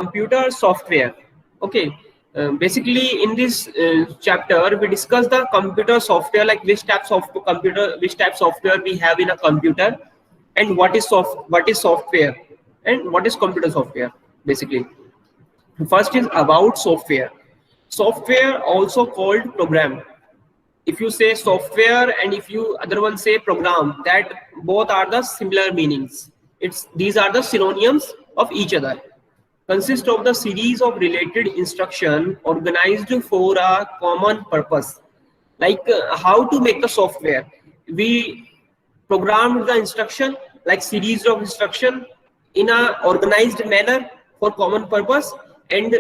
computer software. Okay, basically in this chapter we discuss the computer software, like which types of computer, which type software we have in a computer, and what is software, and what is computer software. Basically, first is about software. Software also called program. If you say software and if you other one say program, that both are the similar meanings. It's these are the synonyms of each other. Consist of the series of related instruction organized for a common purpose. Like how to make the software, we programmed the instruction like series of instruction in a organized manner for common purpose, and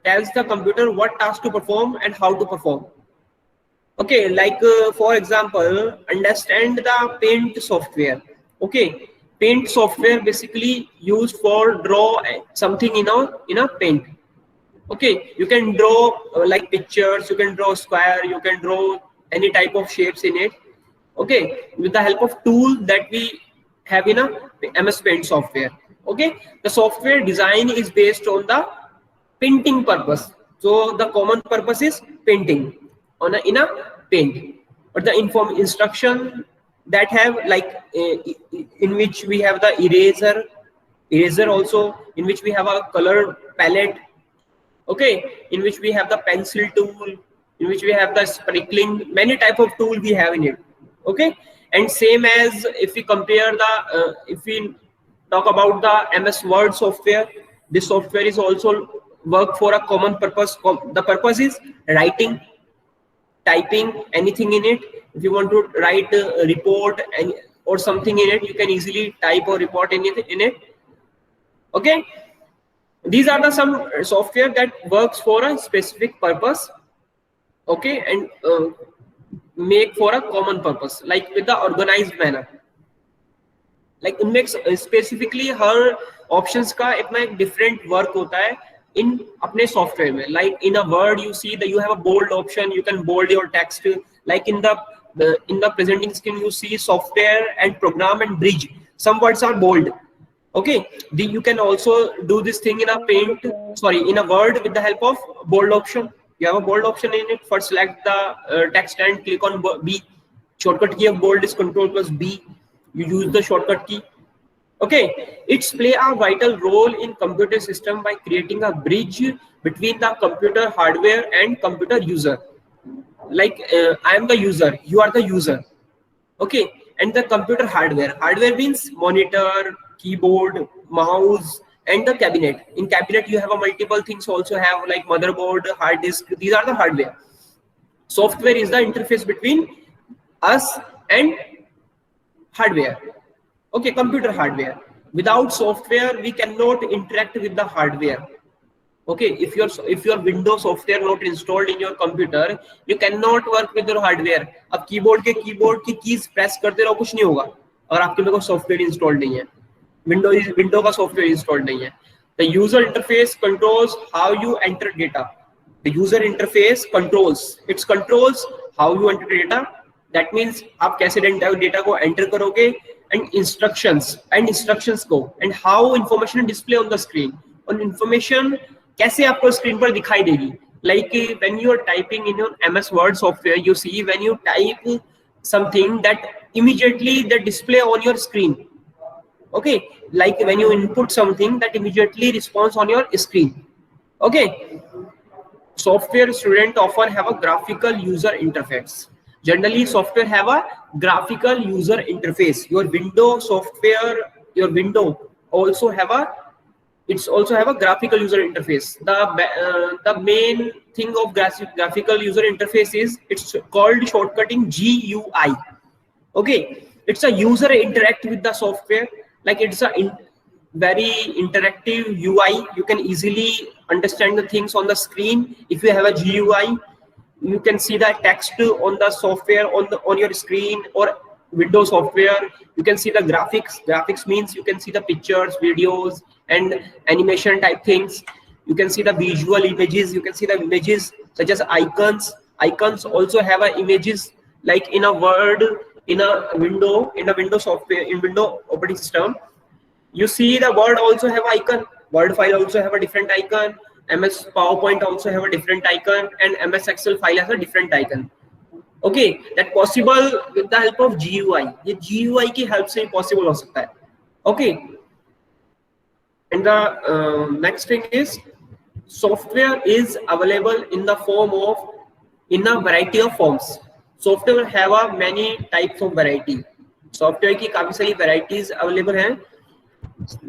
tells the computer what task to perform and how to perform. Okay, like for example, understand the paint software. Okay, paint software basically used for draw something in a paint. Okay, you can draw like pictures, you can draw square, you can draw any type of shapes in it. Okay, with the help of tool that we have in a MS Paint software. Okay, the software design is based on the painting purpose. So the common purpose is painting in a paint, but the instruction that have like in which we have the eraser also, in which we have a color palette. Okay, in which we have the pencil tool, in which we have the sprinkling, many type of tool we have in it. Okay, and same as if we compare the if we talk about the MS Word software, this software is also work for a common purpose. The purpose is writing, typing, anything in it. If you want to write a report and or something in it, you can easily type or report anything in it. Okay, these are the some software that works for a specific purpose. Okay, and make for a common purpose, like with the organized manner. Like इनमें specifically हर options का अपना एक different work होता है in अपने software में. Like in a Word you see that you have a bold option, you can bold your text. Like in the presenting screen you see software and program and bridge. Some words are bold. Okay, you can also do this thing in a paint, in a Word with the help of bold option. You have a bold option in it. First select the text and click on B. Shortcut key of bold is Control plus B. You use the shortcut key. Okay, it's play a vital role in computer system by creating a bridge between the computer hardware and computer user. Like I am the user, you are the user. Okay, and the computer hardware. Hardware means monitor, keyboard, mouse, and the cabinet. In cabinet you have a multiple things also have like motherboard, hard disk. These are the hardware. Software is the interface between us and hardware. Okay, computer hardware. Without software we cannot interact with the hardware. Okay, if your Windows software not installed in your computer, you cannot work with your hardware. अब keyboard की keys press करते रहो, कुछ नहीं होगा और आपके में कोई सॉफ्टवेयर इंस्टॉल नहीं है. विंडो का सॉफ्टवेयर इंस्टॉल नहीं है. The user interface controls how you enter data. The user interface controls how you enter data. That means आप कैसे डेटा को एंटर करोगे, and instructions को, and how information display on the screen. और information कैसे आपको स्क्रीन पर दिखाई देगी. Like when you are typing in your MS Word software, you see when you type something that immediately the display on your screen. Okay, like when you input something that immediately responds on your screen. Okay, software student often have a graphical user interface. Generally software have a graphical user interface. Your window software, your window also have a graphical user interface. The main thing of graphical user interface is it's called shortcutting GUI. Okay, it's a user interact with the software, like it's a very interactive UI. You can easily understand the things on the screen. If you have a GUI, you can see the text on the software on your screen, or Windows software you can see the graphics means you can see the pictures, videos, and animation type things. You can see the visual images, you can see the images such as icons. Icons also have images, like in a Word, in a Window software, in Window operating system, you see the Word also have icon. Word file also have a different icon, MS PowerPoint also have a different icon, and MS Excel file has a different icon. Okay, that possible with the help of GUI. ये GUI की help से possible हो सकता है. Okay, and the next thing is software is available in the form of in a variety of forms. Software have a many types of variety. Software की काफी सारी varieties available हैं.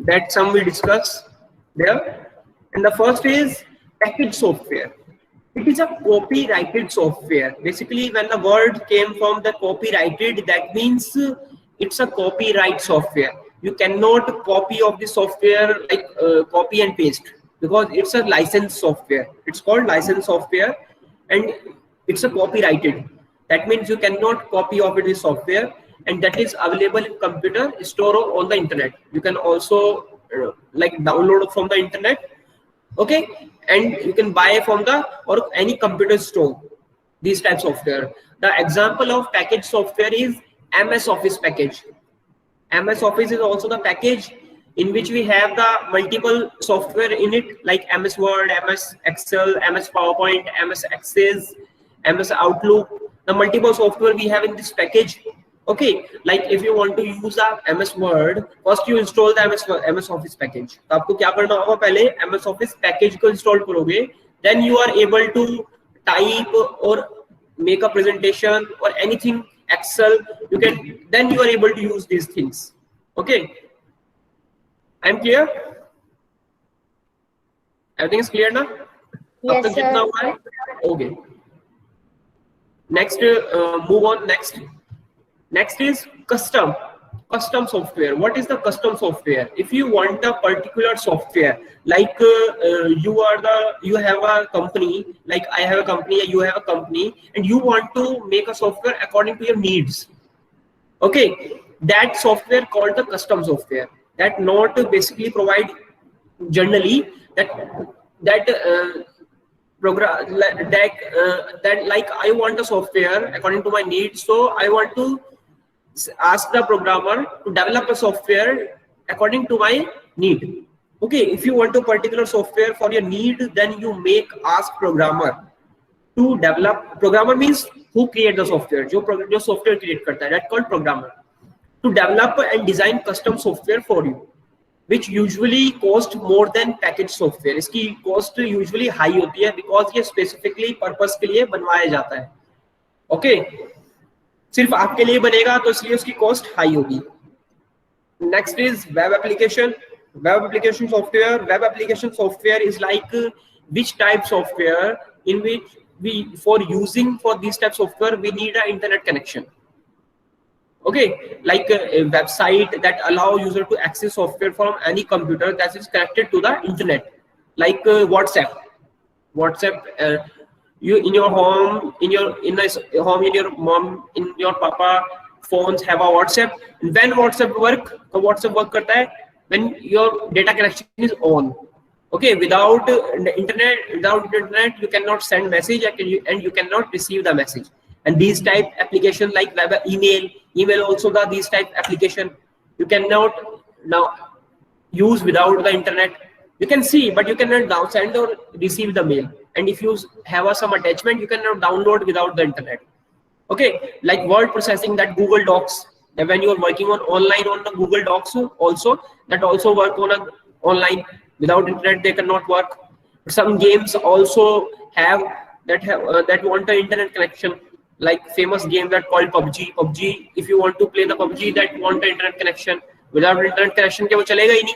That some we discuss there. And the first is packaged software. It is a copyrighted software. Basically, when the word came from the copyrighted, that means it's a copyright software. You cannot copy of the software like copy and paste, because it's a licensed software. It's called licensed software, and it's a copyrighted. That means you cannot copy of the software, and that is available in computer, store on the internet. You can also like download from the internet. Okay, and you can buy from the or any computer store these types of software. The example of packaged software is MS Office package. MS Office is also the package in which we have the multiple software in it, like MS Word, MS Excel, MS PowerPoint, MS Access, MS Outlook. The multiple software we have in this package. Okay, like if you want to use the MS Word, first you install the MS Office package. तो आपको क्या करना होगा, पहले MS Office package को install करोगे, then you are able to type or make a presentation or anything, Excel, you can, then you are able to use these things. Okay, I'm clear? Everything is clear now? Yes, sir. Okay. Next, move on. Next is custom software. What is the custom software? If you want a particular software, like you have a company, like I have a company, you have a company, and you want to make a software according to your needs. Okay, that software called the custom software. That not basically provide generally that program that like I want a software according to my needs, so I want to ask the programmer to develop a software according to my need. Okay, if you want a particular software for your need, then you ask programmer to develop. Programmer means who create the software, जो software create करता है, that called programmer, to develop and design custom software for you, which usually cost more than packaged software. इसकी cost usually high होती है because ये specifically purpose के लिए बनवाया जाता है. Okay, सिर्फ आपके लिए बनेगा तो इसलिए उसकी cost high होगी. Next is web application. Web application software. Web application software is like which type software in which for these types of software we need an internet connection. Okay, like a website that allow user to access software from any computer that is connected to the internet, like WhatsApp. You in your home, in your mom, in your papa phones have a WhatsApp. When WhatsApp work करता है when your data connection is on. Okay, without internet you cannot send message and you cannot receive the message. And these type applications like web email also these type application you cannot now use without the internet. You can see, but you cannot now send or receive the mail. And if you have some attachment, you cannot download without the internet. Okay, like word processing, that Google Docs. And when you are working online on the Google Docs also, that also work on online. Without internet, they cannot work. Some games also have that want an internet connection. Like famous game that called PUBG. If you want to play the PUBG, that want an internet connection. Without internet connection, क्या वो चलेगा ही नहीं.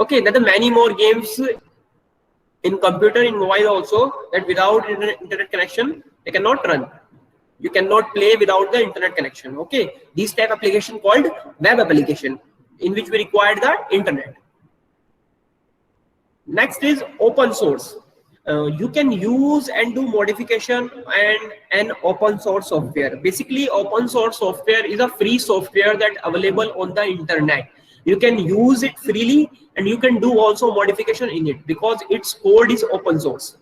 Okay, there are many more games in computer, in mobile also, that without internet connection they cannot run. You cannot play without the internet connection. Okay, these type application called web application, in which we require the internet. Next is open source. You can use and do modification and an open source software. Basically, open source software is a free software that available on the internet. You can use it freely and you can do also modification in it because its code is open source.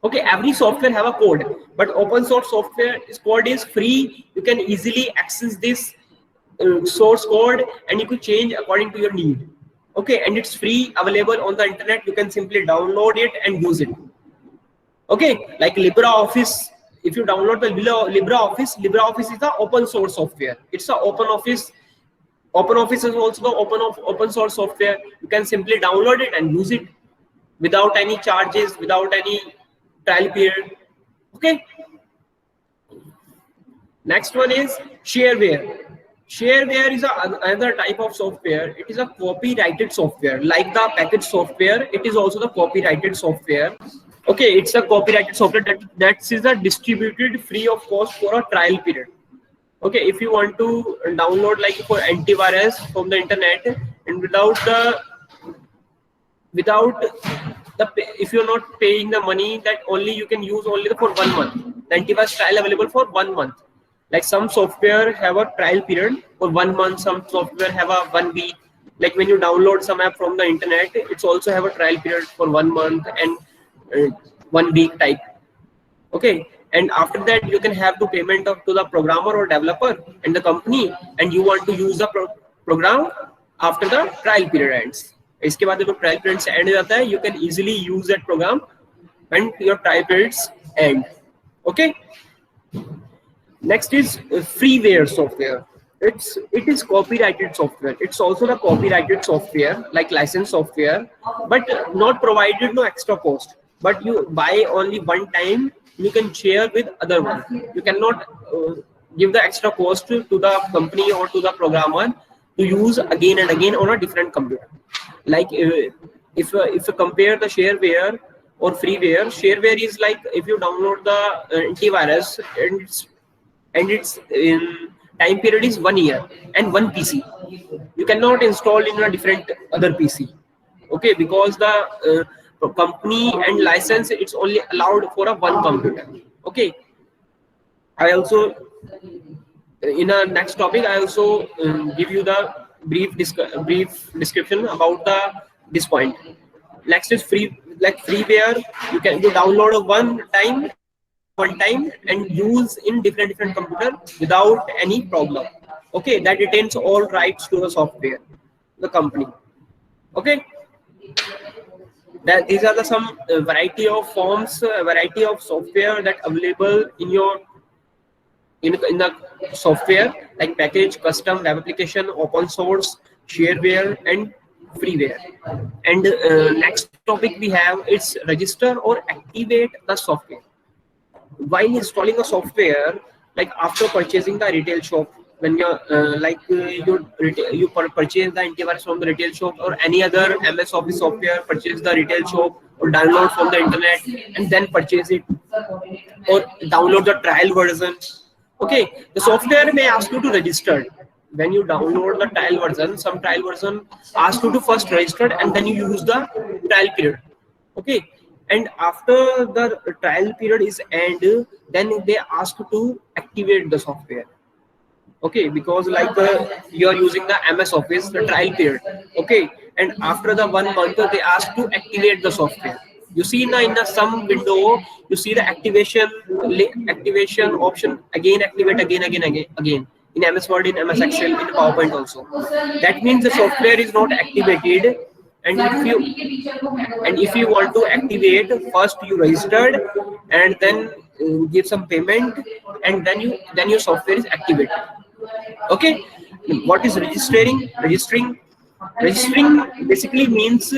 Okay, every software have a code, but open source software code is free. You can easily access this source code and you can change according to your need. Okay, and it's free, available on the internet. You can simply download it and use it. Okay, like LibreOffice. If you download the LibreOffice is the open source software. It's a open office. OpenOffice is also the open source software. You can simply download it and use it without any charges, without any trial period. Okay. Next one is shareware. Shareware is another type of software. It is a copyrighted software. Like the package software, it is also the copyrighted software. Okay, it's a copyrighted software that is distributed free of cost for a trial period. Okay, if you want to download like for antivirus from the internet and if you're not paying the money, that only you can use only for 1 month. The antivirus trial available for 1 month. Like some software have a trial period for 1 month, some software have a 1 week. Like when you download some app from the internet, it's also have a trial period for 1 month and 1 week type. Okay, and after that you can have to payment to the programmer or developer and the company, and you want to use the program after the trial period ends. इसके बाद जब trial period end हो जाता है, you can easily use that program when your trial periods end. Okay. Next is freeware software. It is copyrighted software. It's also the copyrighted software like licensed software, but not provided no extra cost. But you buy only one time. You can share with other one. You cannot give the extra cost to the company or to the programmer to use again and again on a different computer. Like if you compare the shareware or freeware, shareware is like if you download the antivirus and its time period is 1 year and 1 PC. You cannot install in a different other PC. Okay, because the company and license, it's only allowed for a one computer. Okay, I also in a next topic I also give you the brief description about this point. Next is freeware. You download one time and use in different computer without any problem. Okay, that retains all rights to the software, the company. Okay, that these are some variety of forms, variety of software that available in your in the software, like package, custom, web application, open source, shareware, and freeware. And next topic we have is register or activate the software. While installing a software, like after purchasing the retail shop, when you're you purchase the antivirus from the retail shop or any other MS Office software, purchase the retail shop or download from the internet and then purchase it or download the trial version. Okay, the software may ask you to register. When you download the trial version, some trial version asks you to first register and then you use the trial period. Okay, and after the trial period is end, then they ask you to activate the software. Okay, because like you are using the MS Office, the trial period. Okay, and after the 1 month, they ask to activate the software. You see in the some window, you see the activation option again, activate again in MS Word, in MS Excel, in PowerPoint also. That means the software is not activated. And if you want to activate, first you registered and then give some payment, and then your software is activated. Okay, what is registering? Registering basically means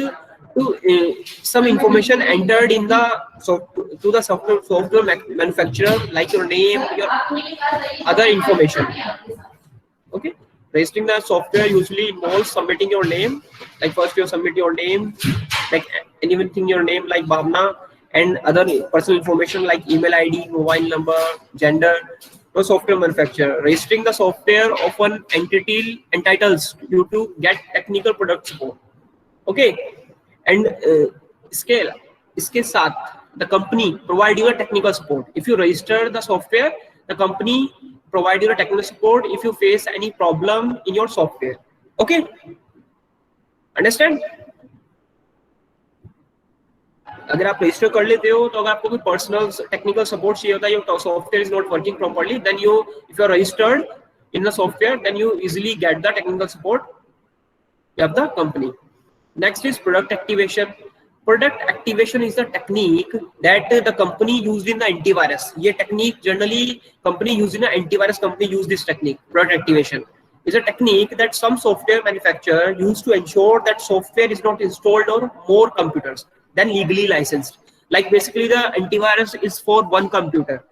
some information entered in the software manufacturer, like your name, your other information. Okay, registering the software usually involves submitting your name. Like first you submit your name, like anything your name like Bhavna, and other personal information like email ID, mobile number, gender. No software manufacturer. Registering the software of an entity entitles you to get technical product support. Okay, and इसके साथ the company provide you a technical support. If you register the software, the company provide you a technical support if you face any problem in your software. Okay, understand? अगर आप register कर लेते हो तो अगर आपको कोई पर्सनल टेक्निकल सपोर्ट चाहिए होता है, your software is not working properly, then you if you are registered in the software, then you easily get the technical support of the company. Next is product activation. Product activation is the technique that the company used in the antivirus. ये technique generally company used in the antivirus company use this technique. Product activation is a technique that some software manufacturer use to ensure that software is not installed on more computers than legally licensed. Like basically the antivirus is for one computer,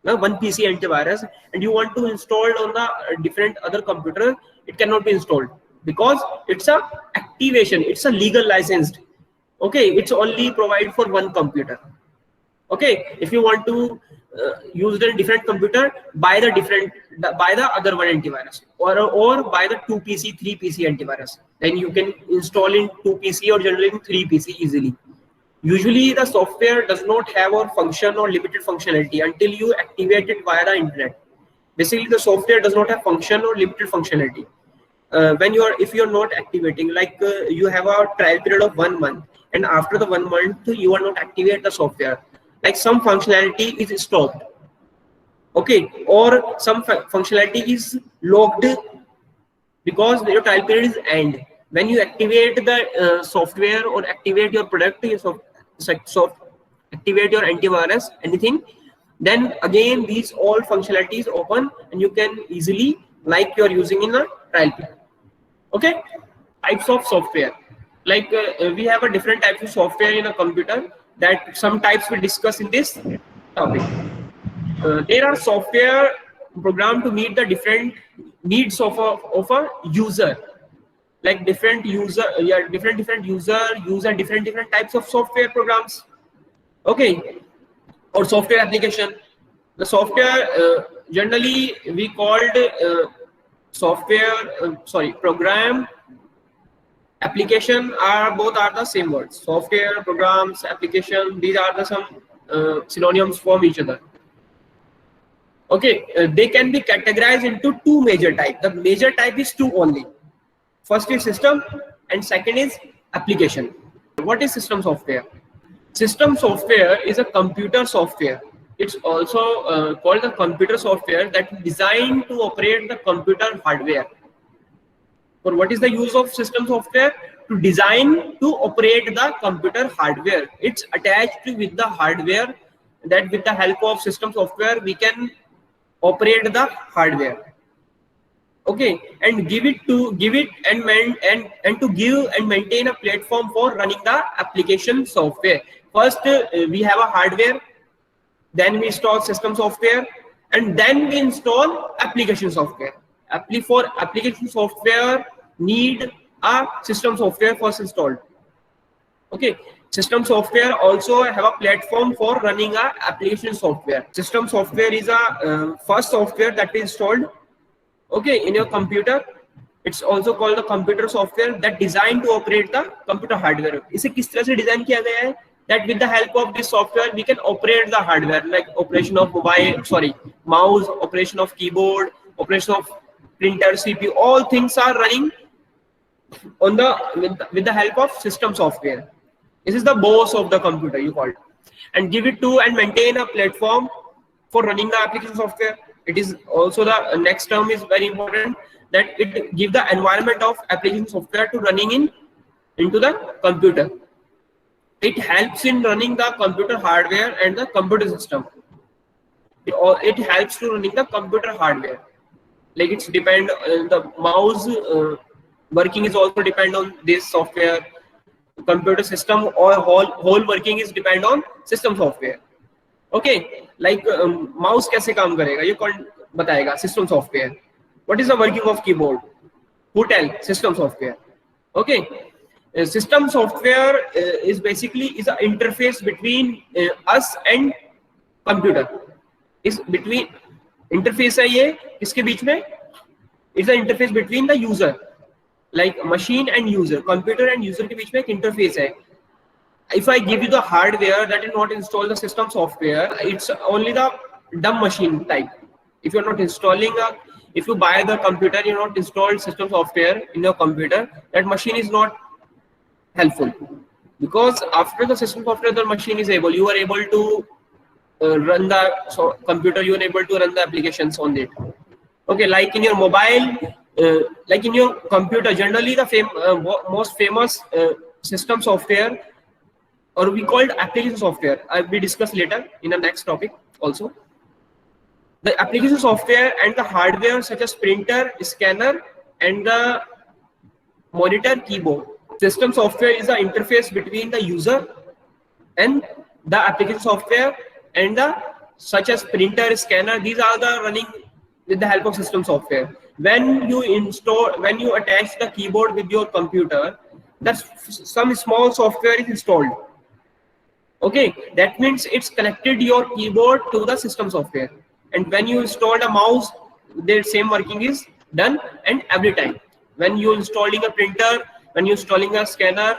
one PC antivirus, and you want to install on the different other computer, it cannot be installed because it's a activation, it's a legal licensed. Okay, it's only provide for one computer. Okay, if you want to use the different computer, buy the other one antivirus, or buy the 2 PC 3 PC antivirus, then you can install in 2 PC or generally in 3 PC easily. Usually the software does not have a function or limited functionality until you activate it via the internet. Basically the software does not have function or limited functionality. If you're not activating, like you have a trial period of 1 month, and after the 1 month you are not activate the software, like some functionality is stopped, okay, or some functionality is locked because your trial period is end. When you activate the software or activate your product, activate your antivirus, anything, then again these all functionalities open and you can easily, like you're using in a trial period. Okay, types of software. Like we have a different types of software in a computer, that some types we discuss in this topic. There are software programmed to meet the different needs of a user. Like different user use different types of software programs. Okay, or software application. The software generally we called program, application both are the same words. Software, programs, application, these are the some synonyms from each other. Okay, they can be categorized into two major types. The major type is two only. First is system and second is application. What is system software? System software is a computer software. It's also called the computer software that is designed to operate the computer hardware. For what is the use of system software? To design to operate the computer hardware. It's attached with the hardware, that with the help of system software we can operate the hardware. Okay, and give it and maintain a platform for running the application software. First we have a hardware, then we install system software, and then we install application software. For application software need a system software first installed. Okay, system software also have a platform for running a application software. System software is a first software that is installed, okay, in your computer. It's also called the computer software that designed to operate the computer hardware. इसे किस तरह से design किया गया है? That with the help of this software we can operate the hardware, like operation of mouse, operation of keyboard, operation of printer, CPU. All things are running on with the help of system software. This is the boss of the computer, you call it. And give it to and maintain a platform for running the application software. It is also the next term is very important, that it give the environment of application software to running into the computer. It helps in running the computer hardware and the computer system. It helps to running the computer hardware. Like it's depend the mouse working is also depend on this software. Computer system or whole working is depend on system software. Okay, like mouse कैसे काम करेगा ये कौन बताएगा? System software. What is the working of keyboard? Who tell? System software. Okay, system software is basically is an interface between us and computer. Is between interface है ये इसके बीच में? It's an interface between the user, like machine and user. Computer and user के बीच में एक interface है. If I give you the hardware that is not install the system software, it's only the dumb machine type. If you're not installing if you buy the computer, you not install system software in your computer, that machine is not helpful, because after the system software the machine is able, you are able to run the computer, you are able to run the applications on it. Okay, like in your mobile, like in your computer, generally the most famous system software, or we called application software. We discuss later in the next topic also. The application software and the hardware such as printer, scanner, and the monitor, keyboard. System software is the interface between the user and the application software, and the such as printer, scanner. These are the running with the help of system software. When you attach the keyboard with your computer, that's some small software is installed. Okay, that means it's connected your keyboard to the system software. And when you install a mouse, the same working is done. And every time when you installing a printer, when you installing a scanner,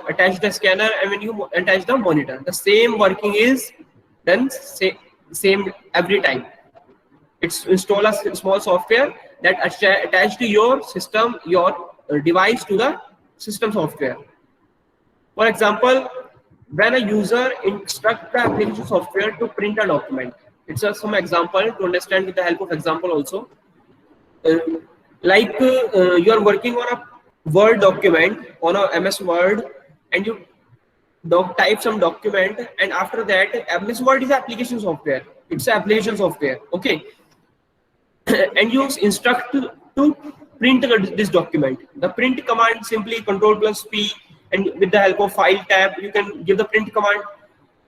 attach the scanner, and when you attach the monitor, the same working is done same every time. It's install a small software that attached to your system, your device to the system software. For example, when a user instructs the application software to print a document, it's some example to understand with the help of example also. You are working on a Word document on a MS Word, and you type some document, and after that, MS Word is application software. It's an application software. Okay. And you instruct to print this document. The print command simply Ctrl+P, and with the help of file tab, you can give the print command.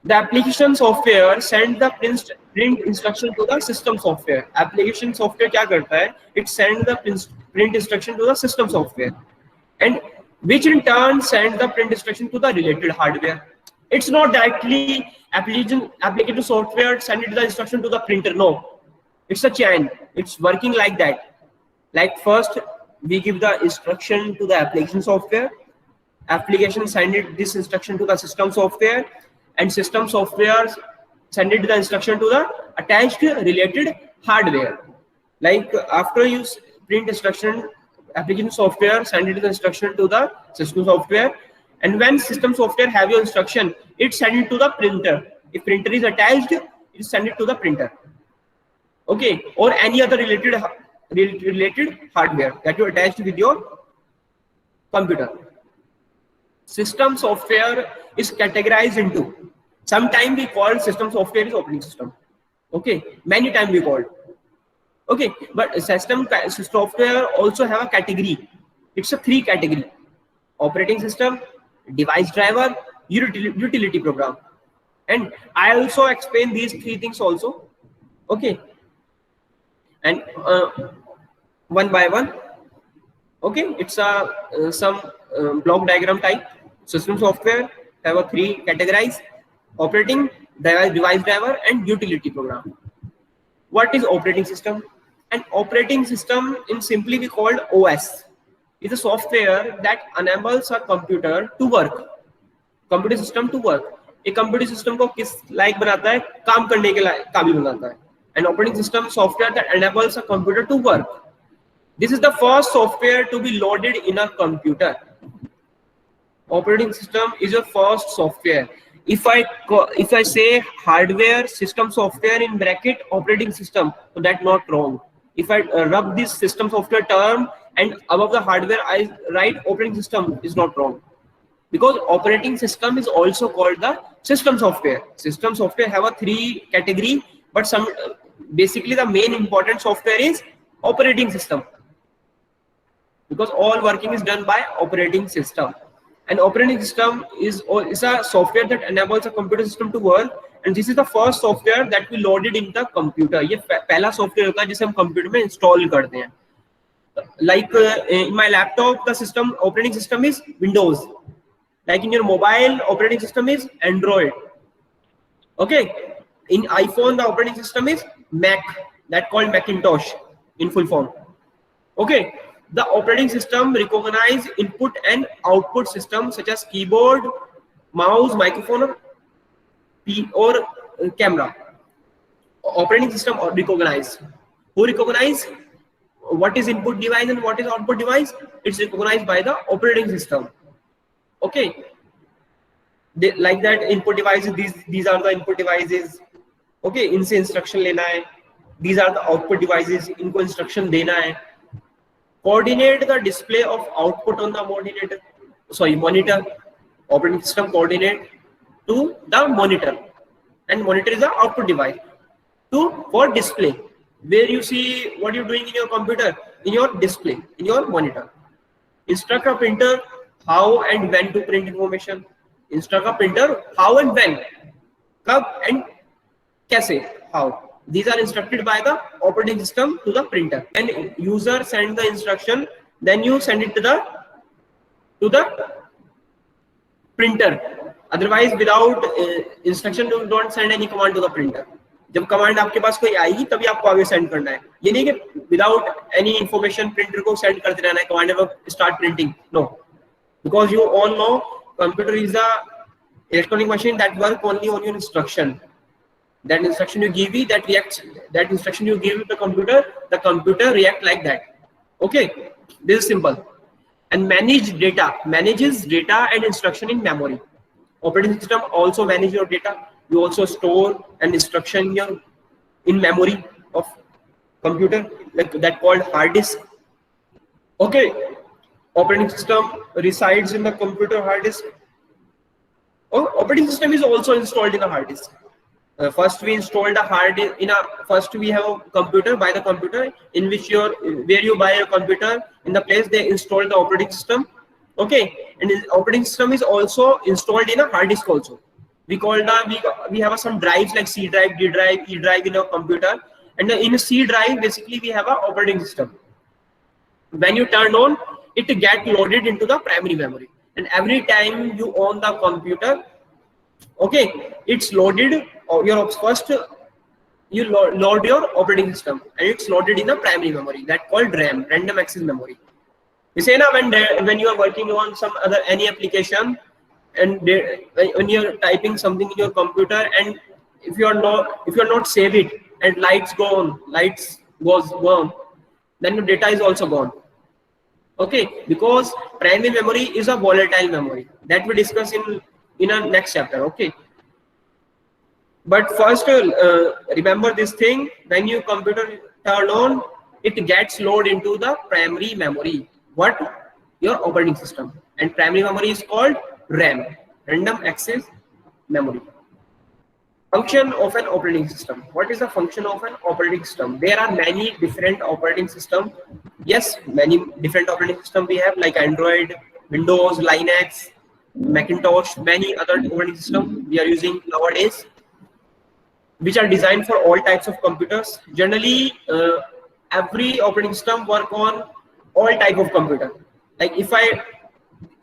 The application software send the print instruction to the system software. Application software क्या करता है? It send the print instruction to the system software, and which in turn send the print instruction to the related hardware. It's not directly application software send it the instruction to the printer. No, it's a chain. It's working like that. Like first we give the instruction to the application software. Application send it this instruction to the system software, and system software send it the instruction to the attached related hardware. Like after you print instruction, application software send it the instruction to the system software, and when system software have your instruction, it send it to the printer. If printer is attached, it send it to the printer. Okay, or any other related hardware that you attached with your computer. System software is categorized into, sometime we call system software is operating system. Okay, many times we called. Okay, but system software also have a category. It's a 3 category: operating system, device driver, utility program. And I also explain these 3 things also. Okay, and one by one. Okay, it's a some block diagram type. System software have a 3 categories: operating, device driver, and utility program. What is operating system? An operating system, in simply we called OS, is a software that enables a computer to work. Computer system to work. एक computer system को किस लायक बनाता है? काम करने के काबिल बनाता है. An operating system software that enables a computer to work. This is the first software to be loaded in a computer. Operating system is your first software. If I say hardware, system software in bracket, operating system, so that's not wrong. If I rub this system software term and above the hardware I write operating system, is not wrong, because operating system is also called the system software. System software have a 3 category, but basically the main important software is operating system, because all working is done by operating system. And operating system is a software that enables a computer system to work, and this is the first software that we loaded in the computer. ये पहला software होता है जिसे हम computer में install करते हैं. Like in my laptop, the system operating system is Windows. Like in your mobile, operating system is Android. Okay, in iPhone the operating system is Mac, that called Macintosh in full form. Okay. The operating system recognize input and output systems such as keyboard, mouse, microphone, or camera. Operating system recognize. Who recognize what is input device and what is output device? It's recognized by the operating system. Okay. Like that, input devices. These are the input devices. Okay. इनसे instruction लेना है. These are the output devices. इनको instruction देना है. Coordinate the display of output on the monitor. monitor. Operating system coordinate to the monitor, and monitor is the output device for display, where you see what you're doing in your computer, in your display, in your monitor. Instruct a printer how and when to print information. Instruct a printer how and when, kab and kaise, how. These are instructed by the operating system to the printer. And user send the instruction, then you send it to the printer. Otherwise, without instruction, you don't send any command to the printer. जब command आपके पास कोई आएगी तभी आपको आगे send करना है. ये नहीं कि विदाउट एनी इंफॉर्मेशन प्रिंटर को सेंड करते रहना है कमांड में start printing. No, because you all know computer is the electronic machine that work only on your instruction. That instruction you give, that instruction you give the computer react like that. Okay, this is simple. And manages data and instruction in memory. Operating system also manage your data. You also store an instruction in memory of computer, like that called hard disk. Okay, operating system resides in the computer hard disk. Operating system is also installed in a hard disk. First we installed a hard disk first we have a computer, buy the computer, in which where you buy a computer, in the place they install the operating system. Okay, and the operating system is also installed in a hard disk also. We have some drives like C drive, D drive, E drive in our computer, and in a C drive basically we have a operating system. When you turn on, it get loaded into the primary memory, and every time you on the computer, okay, it's loaded. You load your operating system, and it's loaded in the primary memory, that called RAM, random access memory. You say now when you are working on any application, and when you're typing something in your computer, and if you are not save it, and lights goes gone, then your data is also gone. Okay, because primary memory is a volatile memory that we discuss in our next chapter. Okay, but first remember this thing: when your computer turn on, it gets loaded into the primary memory. What? Your operating system. And primary memory is called RAM, random access memory. Function of an operating system. What is the function of an operating system? There are many different operating systems. Yes, many different operating systems we have, like Android, Windows, Linux, Macintosh, many other operating systems we are using nowadays, which are designed for all types of computers. Generally, every operating system work on all type of computer. Like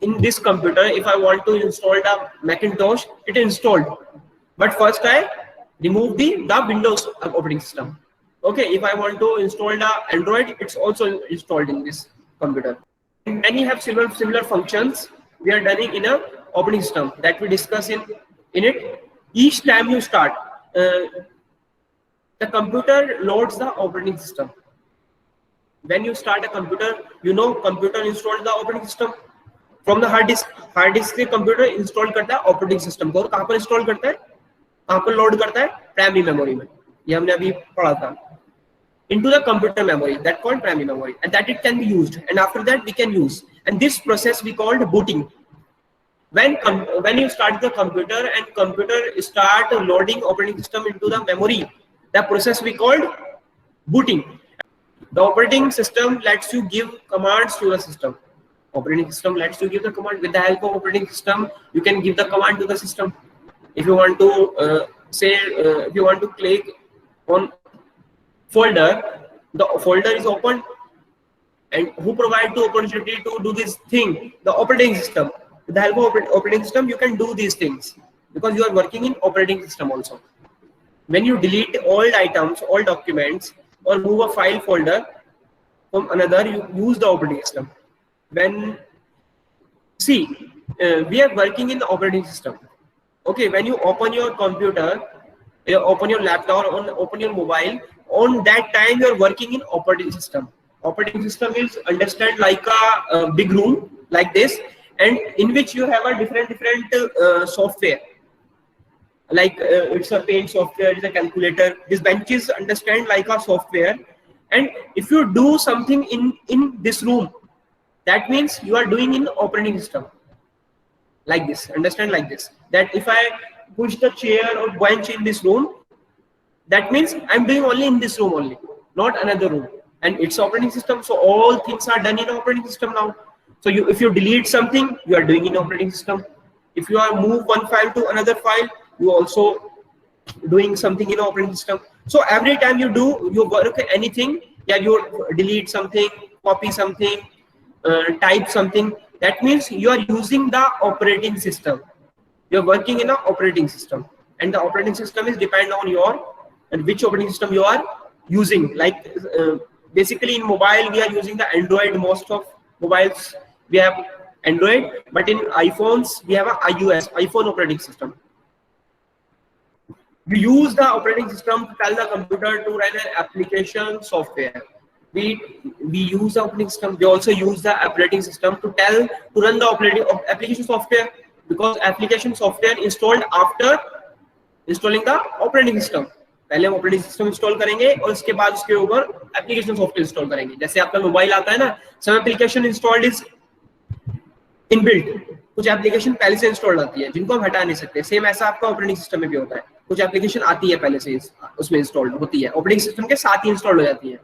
in this computer, if I want to install the Macintosh, it is installed. But first I remove the Windows operating system. Okay, if I want to install the Android, it's also installed in this computer. Many have similar functions we are done in a operating system that we discuss in it. Each time you start, the computer loads the operating system. When you start a computer, computer installs the operating system from the hard disk. Hard disk से computer install करता है operating system को, और कहाँ पर install करता है, कहाँ पर load करता है, primary memory में. ये हमने अभी पढ़ा था. Into the computer memory, that called primary memory, and that it can be used, and after that we can use. And this process we called booting. When you start the computer and computer start loading operating system into the memory, that process we called booting. The operating system lets you give commands to the system. Operating system lets you give the command. With the help of operating system, you can give the command to the system. If you want to if you want to click on folder, the folder is open, and who provide the opportunity to do this thing? The operating system. With the help of operating system, you can do these things because you are working in operating system also. When you delete all items, all documents, or move a file folder from another, you use the operating system. We are working in the operating system. Okay, when you open your computer, you open your laptop, or open your mobile, on that time you are working in operating system. Operating system is understand like a big room like this, and in which you have a different software. Like it's a paint software, it's a calculator. These benches understand like a software, and if you do something in this room, that means you are doing in operating system. like this, understand, like this, that if I push the chair or bench in this room, that means I'm doing only in this room only, not another room, and it's operating system. So all things are done in operating system now. So if you delete something, you are doing in operating system. If you are move one file to another file, you also doing something in operating system. So every time you do you work anything, yeah, you delete something, copy something, type something, that means you are using the operating system. You're working in an operating system, and the operating system is depend on your and which operating system you are using. Like basically in mobile we are using the Android. Most of mobiles we have Android, but in iPhones we have a iOS, iPhone operating system. We use the operating system to tell the computer to run an application software. We use the operating system. We also use the operating system to run the application software, because application software installed after installing the operating system. पहले हम operating system install करेंगे और उसके बाद उसके ऊपर application software install करेंगे. जैसे आपका मोबाइल आता है ना, some application installed is inbuilt, कुछ एप्लीकेशन पहले से इंस्टॉल्ड आती है जिनको हम हटा नहीं सकते. सेम ऐसा आपका ऑपरेटिंग सिस्टम में भी होता है, कुछ एप्लीकेशन आती है पहले से उसमें इंस्टॉल्ड होती है, ऑपरेटिंग सिस्टम के साथ ही इंस्टॉल हो जाती है.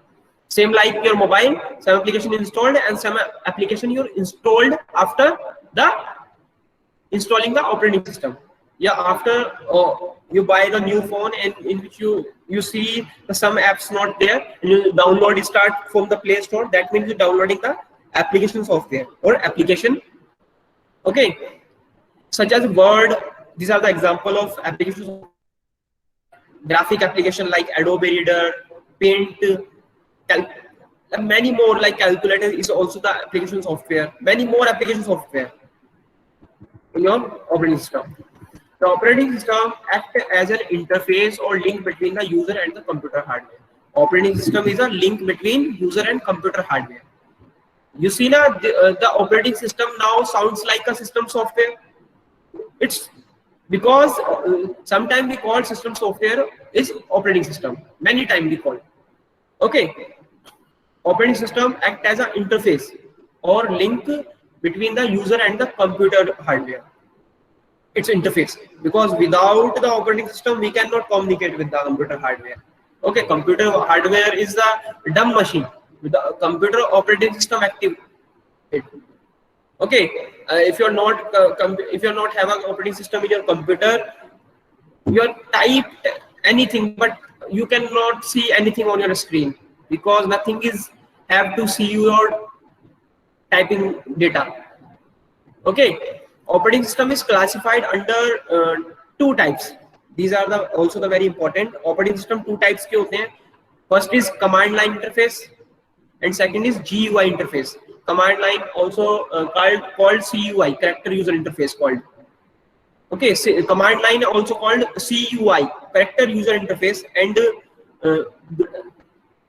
Same like your mobile, some application installed and some application you installed after the installing the operating system. Yeah, after you buy the new phone and in which you see some apps not there and you download it, start from the Play Store. That means you're downloading the application software or application. Okay, such as Word. These are the example of applications. Graphic application like Adobe Reader, Paint. Many more like calculator is also the application software. Many more application software in your operating system. The operating system acts as an interface or link between the user and the computer hardware. Operating system is a link between user and computer hardware. You see now the operating system now sounds like a system software. It's because sometimes we call system software is operating system. Many times we call. Okay. Operating system act as an interface or link between the user and the computer hardware. It's interface, because without the operating system we cannot communicate with the computer hardware. Okay, computer hardware is the dumb machine with the computer operating system active. Okay, if you're not have an operating system in your computer, you typed anything but you cannot see anything on your screen, because nothing is have to see your typing data. Okay, operating system is classified under two types. These are also the very important. Operating system two types के होते हैं. First is command line interface and second is GUI interface. Command line also called CUI, character user interface called. Okay, so command line also called CUI, character user interface, and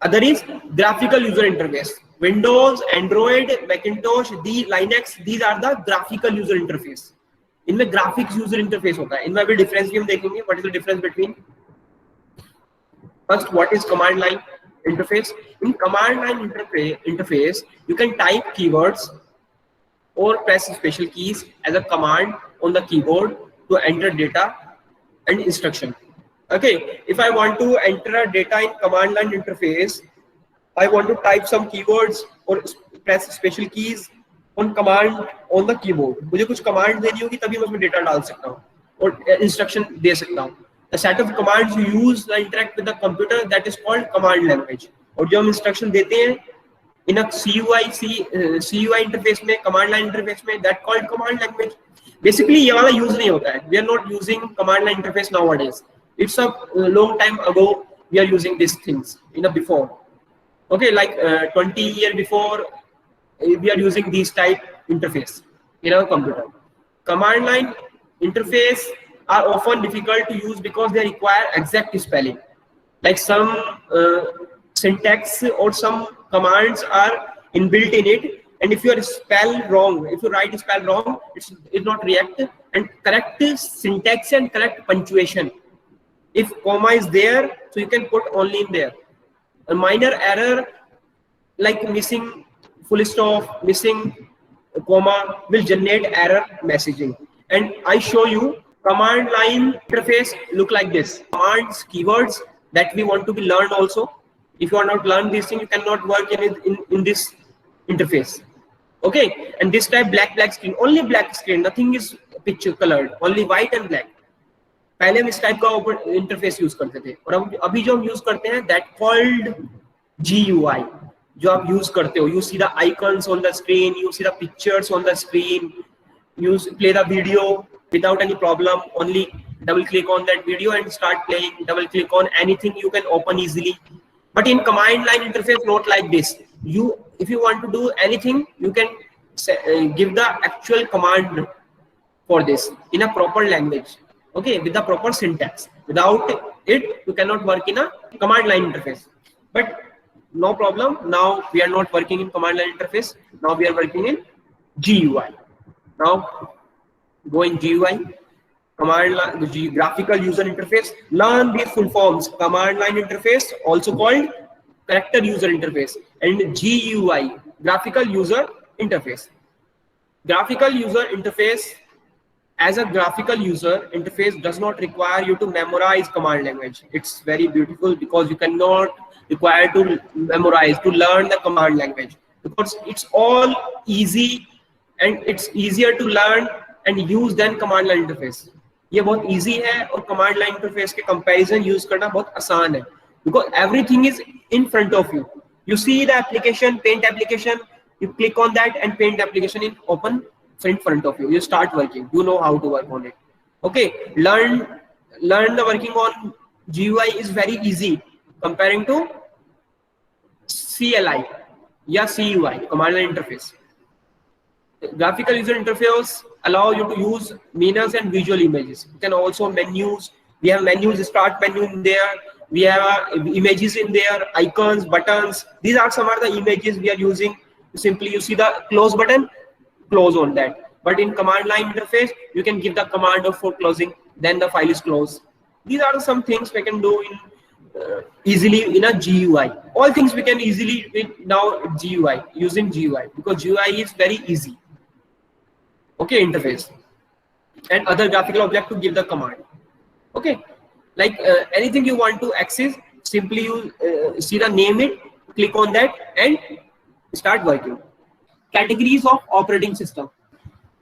other is graphical user interface. Windows, Android, Macintosh, Linux, these are the graphical user interface. इनमें graphics user interface होता है. इनमें अभी difference भी हम देखेंगे. What is the difference between? First, what is command line interface? In command line interface, you can type keywords or press special keys as a command on the keyboard to enter data and instruction. Okay, if I want to enter a data in command line interface, I want to type some keywords or press special keys on command on the keyboard. मुझे कुछ command देनी होगी तभी मैं उसमें data डाल सकता हूँ और instruction दे सकता हूँ. The set of commands you use to interact with the computer, that is called command language. और जो हम instruction देते हैं in a CUI interface में, command line interface में, that called command language. Basically ये वाला use नहीं होता है. We are not using command line interface nowadays. It's a long time ago we are using these things in a before. Okay, like 20 years before we are using these type interface in our computer. Command line interface are often difficult to use because they require exact spelling. Like some syntax or some commands are inbuilt in it, and if you are if you write spell wrong, it's not react. And correct syntax and correct punctuation. If comma is there, so you can put only in there. A minor error like missing full stop, missing comma will generate error messaging. and I show you command line interface look like this. Commands, keywords that we want to be learned also. If you are not learned this thing, you cannot work in this interface. Okay, and this type black screen, only black screen, nothing is picture colored, only white and black. पहले हम इस type का interface use करते थे और अभी जो हम यूज करते हैं दैट कॉल्ड GUI. जो आप यूज करते हो, you see the icons on the screen, you see the pictures on the screen, you play the video without any problem. Only double click on that video and start playing. Double click on anything, you can open easily. But in command line interface, not like this. If you want to do anything, you can give the actual command for this in a proper language. Okay, with the proper syntax. Without it, you cannot work in a command line interface. But no problem. Now we are not working in command line interface. Now we are working in GUI. Now go in GUI, command line, graphical user interface. Learn these full forms. Command line interface, also called character user interface, and GUI, graphical user interface. Graphical user interface, as a graphical user interface, does not require you to memorize command language. It's very beautiful because you cannot require to memorize, to learn the command language, because it's all easy and it's easier to learn and use than command line interface. ये बहुत easy है और command line interface के comparison use करना बहुत आसान है, because everything is in front of you. You see the application, Paint application, you click on that and Paint application is open in front of you. You start working. You know how to work on it. Okay, learn the working on GUI is very easy comparing to CLI या CUI, command line interface. Graphical user interface allow you to use menus and visual images. You can also menus. We have menus, start menu in there. We have images in there, icons, buttons. These are some of the images we are using. Simply you see the close button, close on that. But in command line interface, you can give the command for closing, then the file is closed. These are some things we can do in easily in a GUI. All things we can easily with now GUI, using GUI, because GUI is very easy. Okay, interface and other graphical object to give the command. Okay, like anything you want to access, simply you see the name it, click on that and start working. Categories of operating system,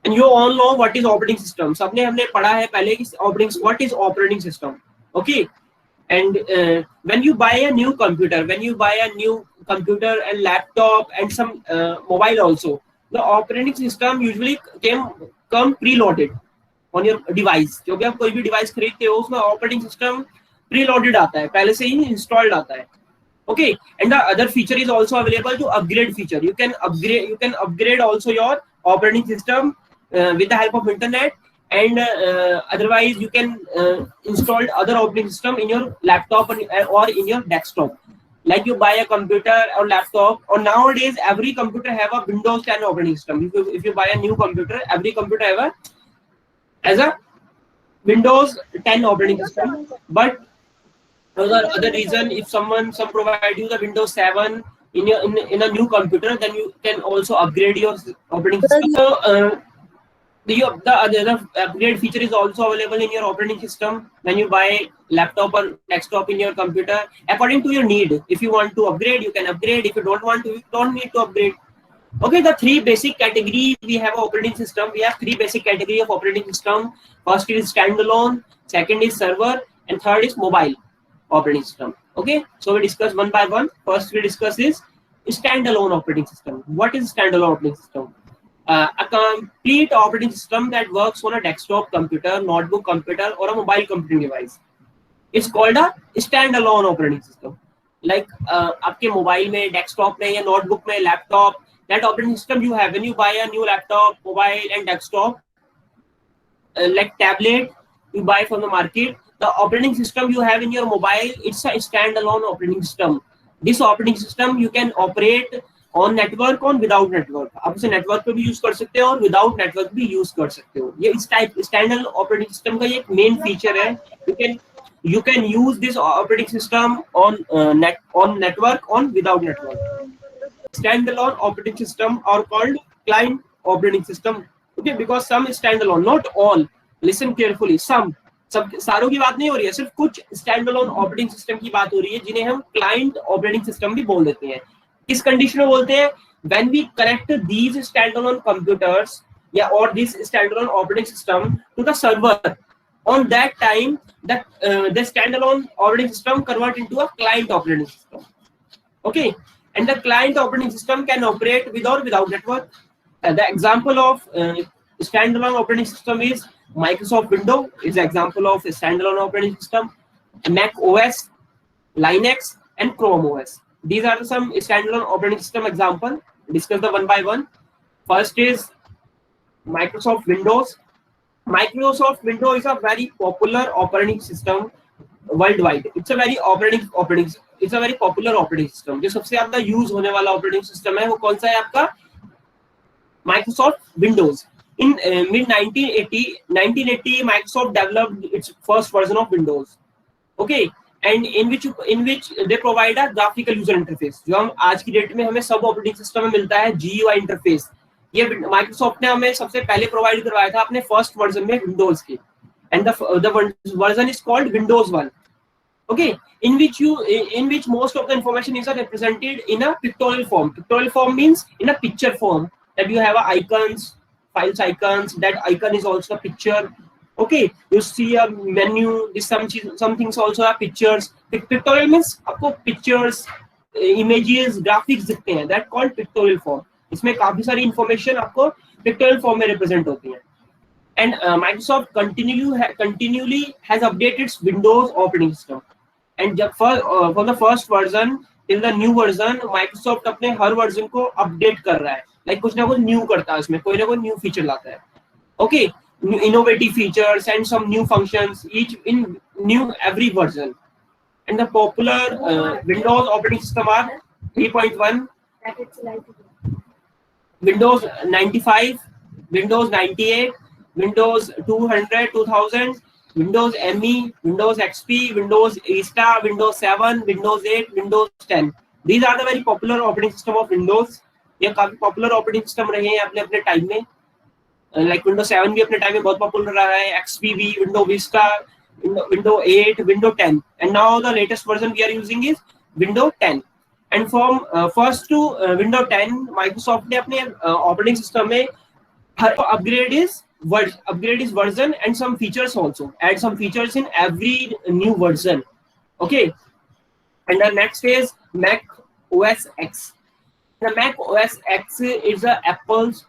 and you all know what is operating system. सबने हमने पढ़ा है पहले कि what is operating system. Okay, and when you buy a new computer, and laptop and some mobile also, the operating system usually come preloaded on your device. जो भी आप कोई भी device खरीदते हो उसमें operating system preloaded आता है, पहले से ही installed आता है. Okay, and the other feature is also available to upgrade feature. You can upgrade also your operating system with the help of internet, and otherwise you can install other operating system in your laptop or in your desktop. Like you buy a computer or laptop, or nowadays every computer have a Windows 10 operating system. If you buy a new computer, every computer have a Windows 10 operating system. But for the other reason, if some provide you the Windows 7 in a new computer, then you can also upgrade your operating system. So the other upgrade feature is also available in your operating system when you buy laptop or desktop in your computer, according to your need. If you want to upgrade, you can upgrade. If you don't want to, you don't need to upgrade. Okay, the three basic categories we have operating system. We have three basic category of operating system. First is standalone, second is server, and third is mobile operating system. Okay, so we discuss one by one. First we discuss is standalone operating system. What is standalone operating system? A complete operating system that works on a desktop computer, notebook computer, or a mobile computing device. It's called a standalone operating system. Like आपके mobile में, desktop में, या notebook में, laptop, that operating system you have when you buy a new laptop, mobile, and desktop, like tablet you buy from the market. The operating system you have in your mobile, it's a standalone operating system. This operating system you can operate on network, on without network. आप उसे network पे भी use कर सकते हो और without network भी use कर सकते हो. ये इस type standalone operating system का ये एक main feature है. You can use this operating system on network, on without network. Standalone operating system are called client operating system. Okay, because some standalone, not all. Listen carefully. Some, सब सारों की बात नहीं हो रही है, सिर्फ कुछ स्टैंडअलोन ऑपरेटिंग सिस्टम की बात हो रही है जिन्हें हम क्लाइंट ऑपरेटिंग सिस्टम भी बोल देते हैं. किस कंडीशन में बोलते हैं? When we connect these standalone computers or this standalone operating system to the server, on that time the standalone operating system convert into a client operating system. Okay, and the client operating system can operate with or without network. The example of standalone operating system is Microsoft Windows is an example of a standalone operating system. Mac OS, Linux, and Chrome OS. These are some standalone operating system example. Discuss the one by one. First is Microsoft Windows. Microsoft Windows is a very popular operating system worldwide. It's a very It's a very popular operating system. जो सबसे ज्यादा use होने वाला operating system है वो कौन सा है आपका? Microsoft Windows. In mid 1980, Microsoft developed its first version of Windows. Okay, and in which they provide a graphical user interface. जो हम आज की डेट में हमें सब ऑपरेटिंग सिस्टम में मिलता है GUI इंटरफेस. ये Microsoft ने हमें सबसे पहले प्रोवाइड करवाया था अपने फर्स्ट वर्जन में विंडोज की. And the version is called Windows 1. Okay, in which most of the information is represented in a pictorial form. Pictorial form means in a picture form, that you have icons, files icons, that icon is also a picture. Okay, you see a menu, this some things also are pictures. Pictorial means आपको pictures, images, graphics दिखते हैं, that called pictorial form. इसमें काफी सारी information आपको pictorial form में represent होती है. And Microsoft continually has updated its Windows operating system. And for the first version till the new version, Microsoft अपने हर वर्जन को अपडेट कर रहा है. Like कुछ ना कुछ न्यू करता है, उसमें कोई ना कोई न्यू फीचर लाता है. Okay, innovative features and some new functions each in new every version. And the popular Windows operating system are 3.1, Windows 95, Windows 98, Windows 200, 2000, Windows ME, Windows XP, Windows Vista, Windows 7, Windows 8, Windows 10. These are the very popular operating system of Windows. ये काफी popular operating system रहे हैं अपने time में. Like Windows 7 भी अपने time में बहुत पॉपुलर रहा है, XP भी, window vista, window 8, window 10, and now the latest version we are using is window 10. And from first to window 10 Microsoft ने अपने ऑपरेटिंग सिस्टम में हर upgrade is version and some features also, add some features in every new version. Okay, and the next is Mac OS X. The Mac OS X is a Apple's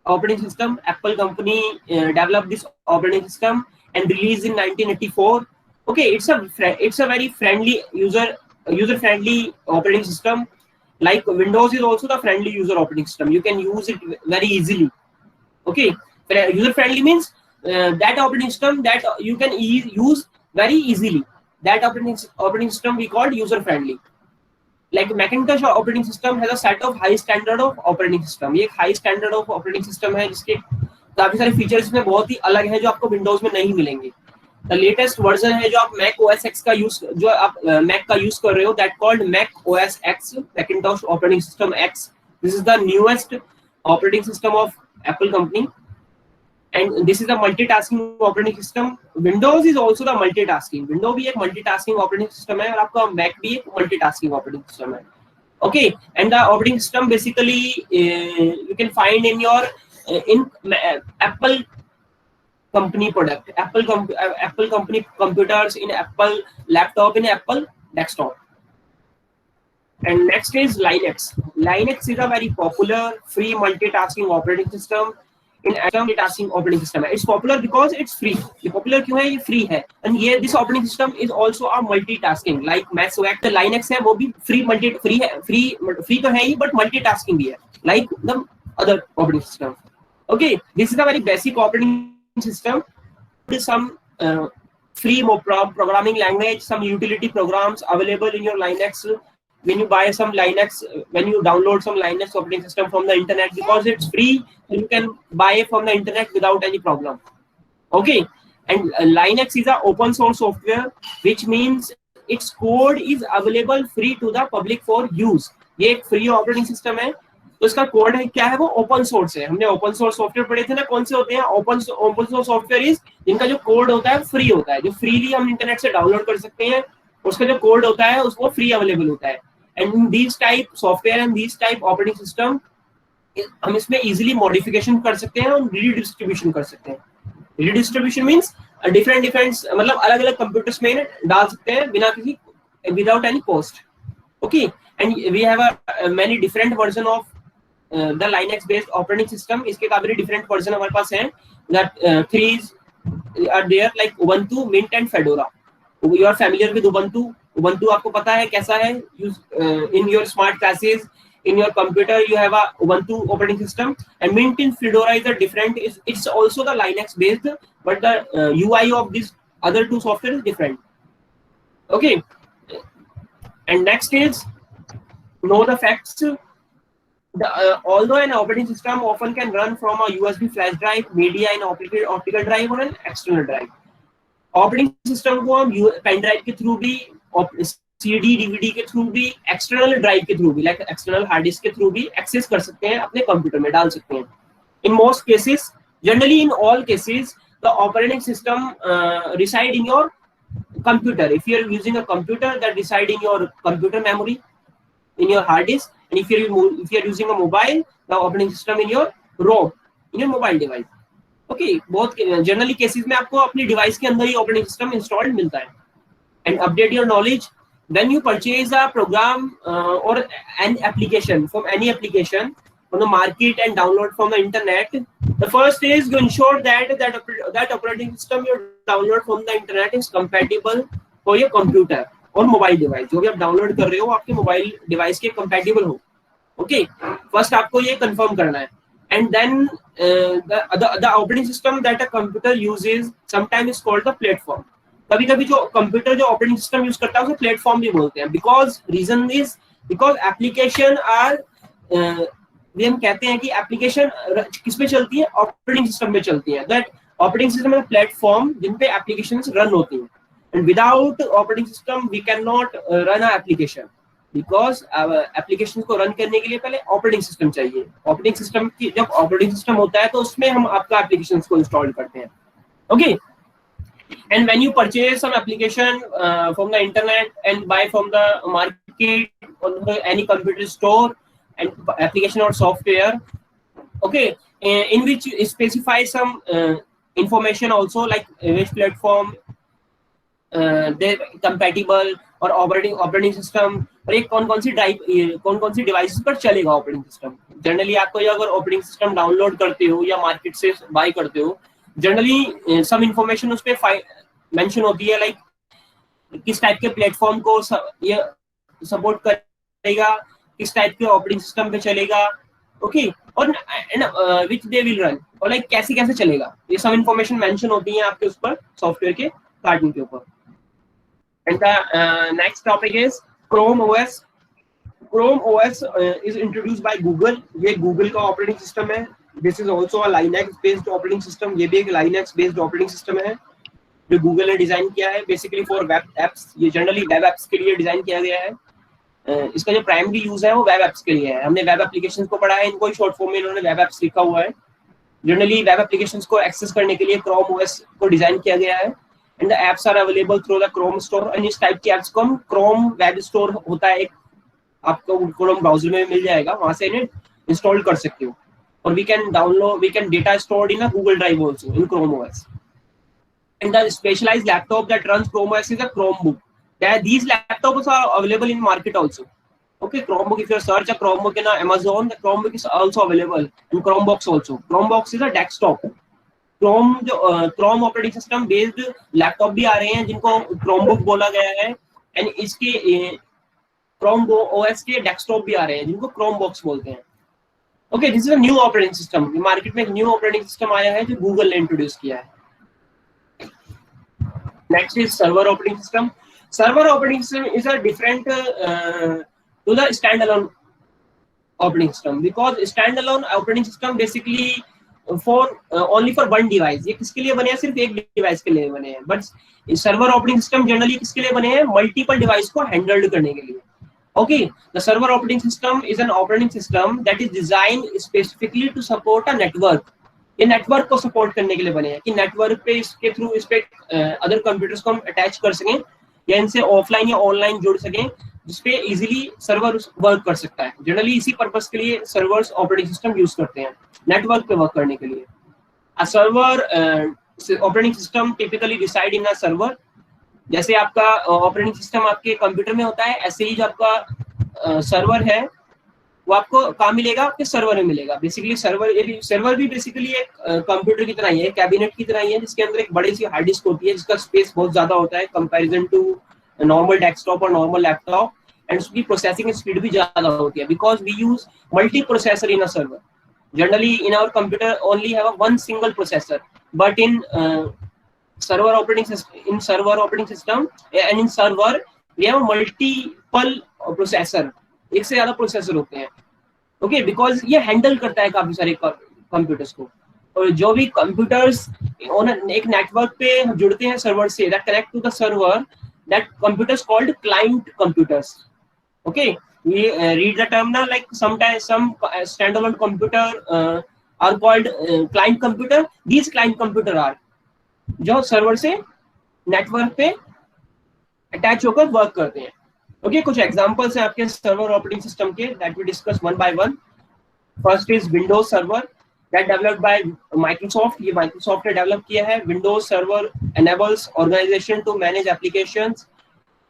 operating system. Apple company developed this operating system and released in 1984. Okay, it's a very friendly user friendly operating system. Like Windows is also the friendly user operating system. You can use it very easily. Okay, user friendly means that operating system that you can use very easily. That operating system we called user friendly. Like Macintosh operating system has a set of high standard of operating system. ये high standard of operating system है जिसके काफी सारे features इसमें बहुत ही अलग हैं जो आपको विंडोज में नहीं मिलेंगे. The latest version है जो आप Mac OS X का Mac का यूज कर रहे हो, that called Mac OS X, Macintosh operating system X. This is the newest operating system of Apple company, and this is a multitasking operating system. Windows is also the multitasking. Windows भी एक multitasking operating system है और आपका Mac भी एक multitasking operating system है. Okay, and the operating system basically you can find in your Apple company product, Apple company computers, in Apple laptop, in Apple desktop. And next is Linux. Linux is a very popular free multitasking operating system. In multitasking operating system, it's popular because it's free. ये popular क्यों है? ये free है. And ये this operating system is also a multitasking. Like Mac OS, the Linux है वो भी free है, free तो है ही, but multitasking भी है. Like the other operating system. Okay, this is a very basic operating system. There is some free programming language, some utility programs available in your Linux. When you buy some Linux, when you download some Linux operating system from the internet, because it's free, you can buy it from the internet without any problem. Okay, and Linux is an open source software, which means its code is available free to the public for use. ये एक free operating system है तो इसका code है क्या है, वो open source है। हमने ओपन सोर्स सॉफ्टवेयर पढ़े थे ना, कौन से होते हैं ओपन सोर्स सॉफ्टवेयर इज जिनका जो कोड होता है फ्री होता है, जो फ्रीली हम इंटरनेट से डाउनलोड कर सकते हैं, उसका जो कोड होता है उसको फ्री अवेलेबल होता है। And these type software and these type operating system हम इसमें इजीली मॉडिफिकेशन कर सकते हैं और रीडिस्ट्रीब्यूशन कर सकते हैं। रीडिस्ट्रीब्यूशन मींस डिफरेंट डिफरेंट मतलब अलग अलग कंप्यूटर्स में डाल सकते हैं बिना किसी without any cost. Okay, and we have many different version of the Linux based operating system. इसके काफी डिफरेंट वर्जन हमारे पास हैं, that three are there like Ubuntu, Mint and Fedora. You are familiar with Ubuntu? Ubuntu आपको पता है कैसा है, use in your smart classes, in your computer you have a Ubuntu operating system. And Mint and Fedora is a different, it's also the Linux based, but the UI of these other two software is different. Okay, and next is know the facts. Although an operating system often can run from a USB flash drive, media in optical drive or an external drive. Operating system को हम pen drive के through भी, CD DVD के through भी, external drive के through भी, like external hard disk के through भी एक्सेस कर सकते हैं, अपने कंप्यूटर में डाल सकते हैं। In most cases, generally in all cases, the operating system reside in your computer. If you are using a computer, that reside in your computer memory, in your hard disk. And if you are using a mobile, the operating system in your ROM, in your mobile device. Okay, बहुत generally cases में आपको अपनी device के अंदर ही operating system installed मिलता है। And update your knowledge when you purchase a program or an application from any application from the market and download from the internet. The first is to ensure that operating system you download from the internet is compatible for your computer और mobile device. जो भी आप download कर रहे हो आपके mobile device के compatible हो। ओके, फर्स्ट आपको ये कंफर्म करना है। And then the operating system that a computer uses sometime is called the platform. कभी कभी जो कंप्यूटर जो ऑपरेटिंग सिस्टम यूज करता है उसे प्लेटफॉर्म भी बोलते हैं। Because reason is because application are, हम कहते हैं कि एप्लीकेशन किस पे चलती है, ऑपरेटिंग सिस्टम पे चलती है। दैट ऑपरेटिंग सिस्टम है प्लेटफॉर्म जिन पे एप्लीकेशंस रन होती हैं। And without operating system we cannot run an application, because applications को run करने के लिए पहले operating system चाहिए। operating system की जब operating system होता है तो उसमें हम आपका applications को install करते हैं। okay, and when you purchase some application from the internet and buy from the market or any computer store and application or software, okay, in which you specify some information also like which platform they compatible और operating system और एक कौन कौन सी devices पर चलेगा operating system. Generally आपको अगर operating system download करते हो या मार्केट से बाय करते हो, जनरली सम इंफॉर्मेशन उस पे मेंशन होती है, लाइक किस टाइप के प्लेटफॉर्म को ये सपोर्ट करेगा, किस टाइप के ऑपरेटिंग सिस्टम पे चलेगा, ओके, और विच दे विल रन, और लाइक कैसे कैसे चलेगा, ये सब इंफॉर्मेशन मेंशन होती है आपके उस पर सॉफ्टवेयर के कार्टून के ऊपर। And the next topic is Chrome OS. Chrome OS is introduced by Google. ये Google का ऑपरेटिंग सिस्टम है। This is also a Linux based operating system. ये भी एक Linux based ऑपरेटिंग सिस्टम है जो Google ने डिजाइन किया है बेसिकली फॉर वेब एप्स। ये जनरली वेब एप्स के लिए डिजाइन किया गया है। इसका जो प्राइमरी यूज है वो वेब एप्स के लिए है। हमने वेब एप्लीकेशंस को पढ़ा है, इनको ही शॉर्ट फॉर्म में इन्होंने वेब एप्स लिखा हुआ है। जनरली वेब एप्लीकेशंस को एक्सेस करने के लिए Chrome OS को डिजाइन किया गया है। And the apps are available through the Chrome store. And इस टाइप की एप्स को हम Chrome वेब स्टोर होता है एक, आपको Chrome ब्राउजर में मिल जाएगा, वहां से इन्हें इंस्टॉल कर सकते हो। और we can data stored in a Google Drive also in Chrome OS. And the specialized laptop that runs Chrome OS is a Chromebook. These laptops are available in market also. Okay, Chromebook, if you search a Chromebook in Amazon, the Chromebook is also available, and Chromebox also. Chromebox is a desktop. Chrome operating system based laptop भी आ रहे हैं जिनको Chromebook बोला गया है, and इसके Chrome OS के desktop भी आ रहे हैं जिनको Chromebox बोलते हैं। Okay, this is a new operating system. Market में एक न्यू ऑपरेटिंग सिस्टम आया है जो गूगल ने इंट्रोड्यूस किया है। Next is server operating system. Server operating system is a different to the stand alone operating system, because stand alone operating system basically only for one device, ये किसके लिए बने हैं, सिर्फ एक डिवाइस के लिए बने हैं। But server operating system generally किसके लिए बने हैं, मल्टीपल डिवाइस को हैंडल्ड करने के लिए। Okay, the server operating system is an operating system that is designed specifically to support a network. ये नेटवर्क को सपोर्ट करने के लिए बने हैं कि नेटवर्क पे इसके थ्रू इस पे अदर कंप्यूटर्स को हम अटैच कर सकें या इनसे ऑफलाइन या ऑनलाइन जुड़ सकें, जिसपे इजीली सर्वर वर्क कर सकता है। जनरली इसी पर्पस के लिए सर्वर्स ऑपरेटिंग सिस्टम यूज करते हैं, नेटवर्क पे वर्क करने के लिए। A server operating system typically reside in a server. जैसे आपका ऑपरेटिंग सिस्टम आपके कंप्यूटर में होता है, ऐसे ही जो आपका सर्वर है वो आपको कहाँ मिलेगा, आपके सर्वर में मिलेगा। बेसिकली सर्वर भी बेसिकली एक कंप्यूटर की तरह ही है, कैबिनेट की तरह ही है, जिसके अंदर एक बड़ी सी हार्ड डिस्क होती है जिसका स्पेस बहुत ज्यादा होता है कंपैरिजन टू नॉर्मल डेस्कटॉप और नॉर्मल लैपटॉप, एंड उसकी प्रोसेसिंग स्पीड भी ज्यादा होती है because we use multi processor in a server. Generally in our computer only have one single processor, but in server operating system and in server we have multiple processor, एक से ज्यादा processor होते हैं। Okay, because ये handle करता है काफी सारे कंप्यूटर्स को, और जो भी कंप्यूटर्स एक नेटवर्क पे जुड़ते हैं सर्वर से, that connect to the server, that computers called client computers. Okay, we read the term now, like sometimes some standalone computer are called client computer. These client computer are जो server से network पे attach होकर work करते हैं। Okay, कुछ examples हैं आपके server operating system के that we discuss one by one. First is Windows server that developed by Microsoft. ये माइक्रोसॉफ्ट ने डेवलप किया है। Windows server enables organisation to manage applications.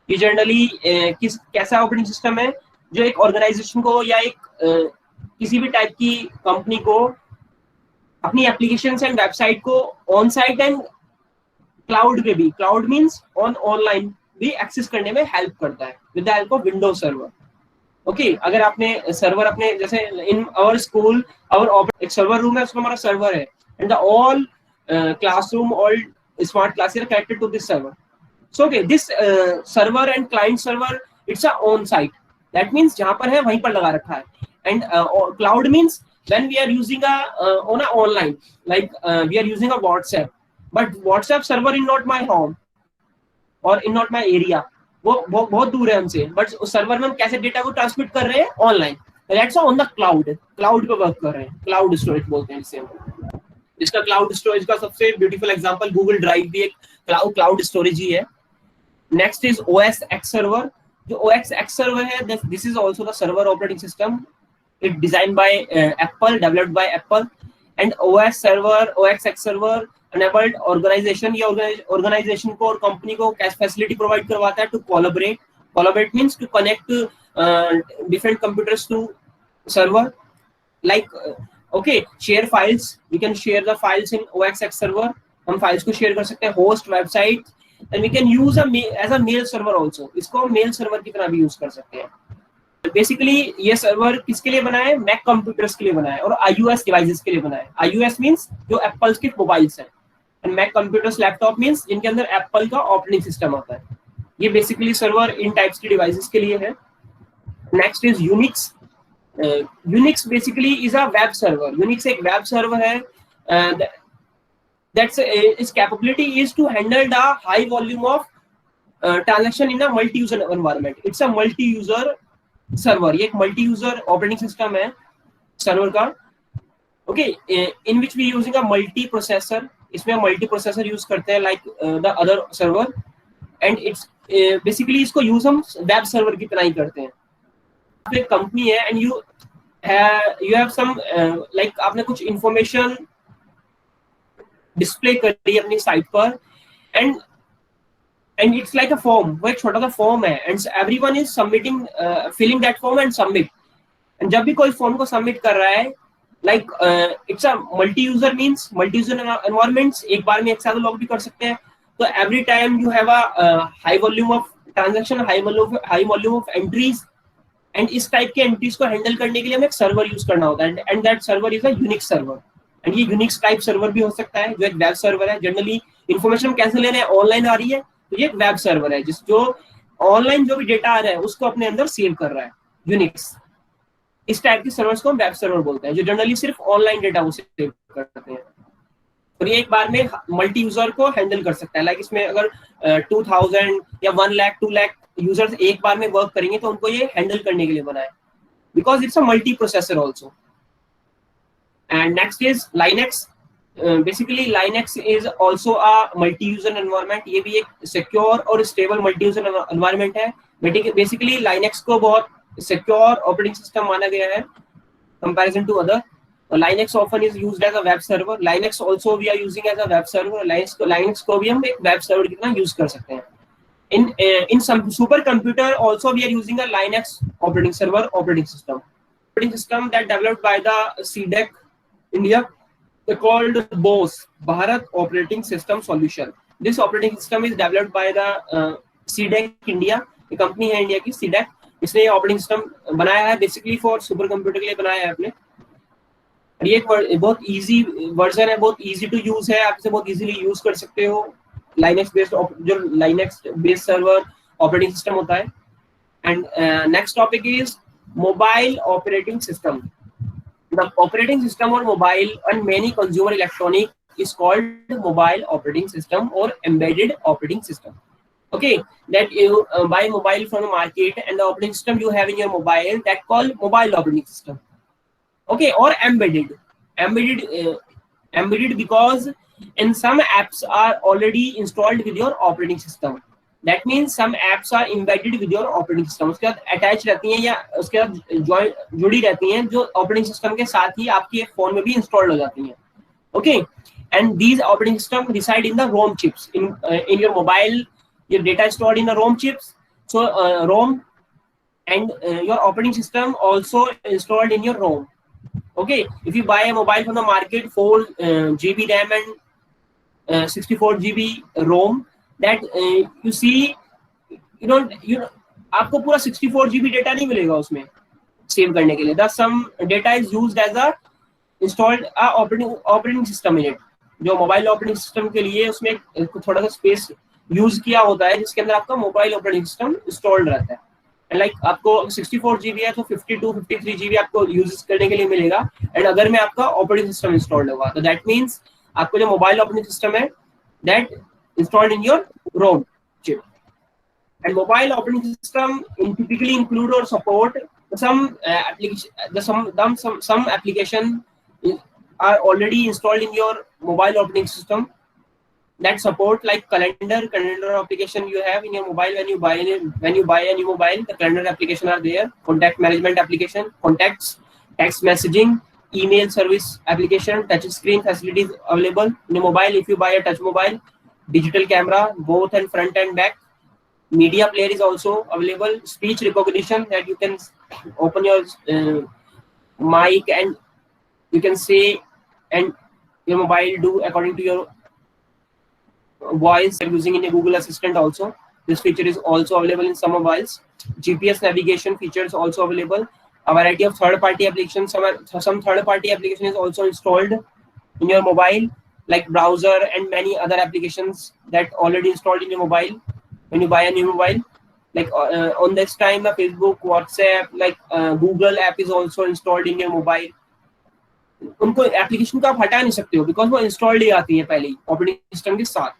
ये जनरली कैसा ऑपरेटिंग सिस्टम है जो एक ऑर्गेनाइजेशन को या एक किसी भी टाइप की कंपनी को अपनी एप्लीकेशंस एंड वेबसाइट को ऑन साइट एंड क्लाउड पे भी, क्लाउड मींस ऑनलाइन भी एक्सेस करने में हेल्प करता है with the help of Windows server. Okay, अगर आपने सर्वर अपने जैसे इन आवर स्कूल एक सर्वर रूम है, उसमें हमारा सर्वर है, and the all classroom all smart classes are connected to this server. So okay, this server and client server it's a on site, that means जहां पर है वहीं पर लगा रखा है। And cloud means when we are using on a online, like we are using a WhatsApp, but WhatsApp server in not my home or in not my area, वो बहुत दूर है हमसे, बट उस सर्वर में हम कैसे डेटा को ट्रांसमिट कर रहे हैं online, that's on the cloud, cloud पे वर्क कर रहे हैं, क्लाउड स्टोरेज बोलते हैं इसे। इसका क्लाउड स्टोरेज का सबसे ब्यूटीफुल एग्जांपल गूगल ड्राइव भी एक क्लाउड स्टोरेज ही है। Next is OS X server. जो OS X सर्वर है, this is also the server operating system, it designed by Apple, developed by Apple, and OS X server enabled organization, ये organization को और company को कैसे facility provide करवाता है to collaborate means to connect different computers to server, like okay, share files, we can share the files in OS X server, हम files को share कर सकते हैं, host website, and we can use as a mail server also, इसको mail server की तरह भी use कर सकते हैं। बेसिकली ये सर्वर किसके लिए बना है, मैक कंप्यूटर्स के लिए बना है और iOS डिवाइसेस के लिए बना है। iOS मींस जो एप्पल के मोबाइल्स हैं, and Mac computers laptop means जिनके अंदर एप्पल का ऑपरेटिंग सिस्टम आता है। ये बेसिकली सर्वर इन टाइप्स की डिवाइसेस के लिए है। Next is Unix. Unix basically is a web server. Unix एक वेब सर्वर है, that's its capability is to handle the high volume of transaction in a multi user environment. It's a multi user server. ये एक multi user operating system है server का। Okay, in which we using a multi processor. इसमें हम multi processor use करते हैं like the other server, and it's basically इसको use हम वेब सर्वर की तरह ही करते हैं। एक कंपनी है and you have some like आपने कुछ इंफॉर्मेशन डिस्प्ले कर दी अपनी साइट पर, and it's like a form, वो एक छोटा सा फॉर्म है, and everyone is submitting filling that form and submit, and जब भी कोई फॉर्म को सबमिट कर रहा है, like it's a multi user means multi user environments, एक बार में एक साथ लोग भी कर सकते हैं, तो every time you have a high volume of transaction, high volume of entries, and इस टाइप के एंट्रीज को हैंडल करने के लिए हमें एक सर्वर यूज करना होता है, and that server is a Unix server. And ये यूनिक्स टाइप सर्वर भी हो सकता है जो एक वेब सर्वर है। जनरली इन्फॉर्मेशन कैसे ले रहे हैं, ऑनलाइन आ रही है, तो ये एक वेब सर्वर है जिस जो ऑनलाइन जो भी डेटा आ रहा है उसको अपने अंदर सेव कर रहा है। यूनिक्स इस टाइप के सर्वर्स को हम वेब सर्वर बोलते हैं, जो जनरली सिर्फ ऑनलाइन डेटा को सेव करते हैं, और ये एक बार में मल्टी यूजर को हैंडल कर सकता है। लाइक इसमें अगर 2000 या 1 लाख 2 लाख यूजर्स एक बार में वर्क करेंगे तो उनको ये हैंडल करने के लिए बना है, because it's a multi processor also. And next is Linux. Basically Linux is also a multi-user environment. ये भी एक secure और stable multi-user environment है. Basically Linux को बहुत secure operating system माना गया है comparison to other. Linux often is used as a web server. Linux also we are using as a web server. Linux को भी हम एक web server की तरह use कर सकते हैं. In some supercomputer also we are using a Linux operating server operating system. Operating system that developed by the CDEC India, called BOS, Bharat Operating System Solution. This operating system is developed by the CDEC India, a company है India की CDEC. इसने ये operating system बनाया है basically for super computer के लिए बनाया है आपने. ये एक बहुत इजी वर्जन है, बहुत इजी टू यूज है, आप इसे बहुत इजीली यूज कर सकते हो. Linux based जो Linux based server operating system होता है. And next topic is mobile operating system. The operating system or mobile and many consumer electronic is called mobile operating system or embedded operating system. Okay, that you buy mobile from the market and the operating system you have in your mobile that called mobile operating system. Okay, or embedded. Embedded because in some apps are already installed with your operating system. That means some apps are embedded with your operating system. उसके साथ attach रहती हैं या उसके साथ जुड़ी रहती हैं जो ऑपरेटिंग सिस्टम के साथ ही आपके फोन में भी इंस्टॉल्ड हो जाती हैं. Okay, and these operating system reside in the ROM chips. In your mobile your data is stored in the ROM chips. So ROM and your operating system also installed in your ROM. Okay, if you buy a mobile from the market 4 GB RAM and 64 GB ROM, that you see you आपको पूरा 64 GB data नहीं मिलेगा उसमें save करने के लिए. Thus some data is used as a installed operating system in it. जो mobile operating system के लिए उसमें थोड़ा सा स्पेस यूज किया होता है जिसके अंदर आपका मोबाइल ऑपरेटिंग सिस्टम इंस्टॉल्ड रहता है. लाइक आपको 64 GB है तो 52 53 GB आपको यूज करने के लिए मिलेगा. एंड अगर में आपका ऑपरेटिंग सिस्टम इंस्टॉल्ड होगा तो दैट मींस आपको जो मोबाइल ऑपरेटिंग सिस्टम है that installed in your ROM chip. And mobile operating system typically include or support some application are already installed in your mobile operating system that support like calendar application you have in your mobile. When you buy a new mobile, the calendar application are there. Contact management application, contacts, text messaging, email service application, touch screen facilities available in your mobile. If you buy a touch mobile, digital camera both and front and back, media player is also available, speech recognition that you can open your mic and you can say and your mobile do according to your voice using in a Google Assistant also. This feature is also available in some mobiles. GPS navigation features also available. A variety of third-party applications. Some third-party application is also installed in your mobile, like browser and many other applications that already installed in your mobile. When you buy a new mobile, like on this time, the Facebook, WhatsApp, like Google app is also installed in your mobile. उनको application को आप हटा नहीं सकते हो because वो installed ही आती है पहले ही ऑपरेटिंग सिस्टम के साथ.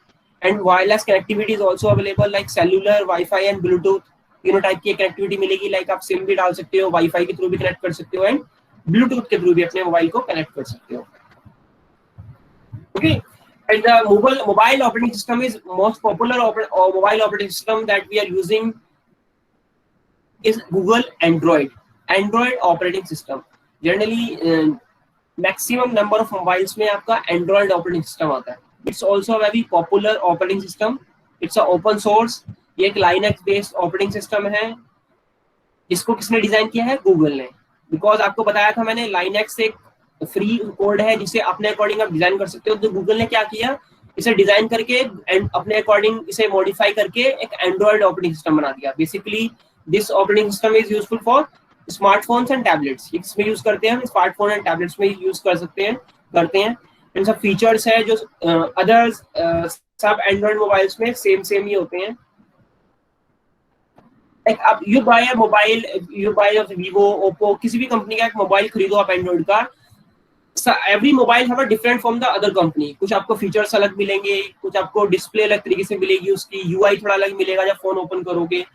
And wireless connectivity is also available like cellular, wifi and Bluetooth. तीनों टाइप की कनेक्टिविटी मिलेगी. लाइक आप सिम भी डाल सकते हो, वाईफाई के थ्रू भी कनेक्ट कर सकते हो एंड ब्लूटूथ के थ्रू भी अपने मोबाइल को कनेक्ट कर सकते हो. Okay, and the mobile operating system is most popular mobile operating system that we are using is Google Android operating system. Generally maximum number of mobiles में आपका Android operating system आता है. It's also very popular operating system. It's a open source. ये एक Linux based operating system है. इसको किसने design किया है? गूगल ने. बिकॉज आपको बताया था मैंने लाइनक्स एक फ्री कोड है जिसे अपने अकॉर्डिंग आप डिजाइन कर सकते हो. तो गूगल ने क्या किया, इसे डिजाइन करके एंड अपने अकॉर्डिंग इसे मॉडिफाई करके एक एंड्रॉइड ऑपरेटिंग सिस्टम बना दिया. Basically this operating system is useful for smartphones and tablets. इसमें यूज करते हैं हम स्मार्टफोन एंड टैबलेट्स में यूज कर सकते हैं करते हैं. इन सब फीचर्स है जो अदर्स सब एंड्रॉइड मोबाइल्स में सेम ही होते हैं. लाइक आप you buy a mobile, you buy Vivo, Oppo, किसी भी कंपनी का एक मोबाइल खरीदो आप एंड्रॉइड का. Every mobile have a different from the other company. कुछ आपको फीचर्स अलग मिलेंगे, कुछ आपको डिस्प्ले अलग तरीके से मिलेगी, उसकी यूआई थोड़ा अलग मिलेगा जब फोन ओपन करोगे.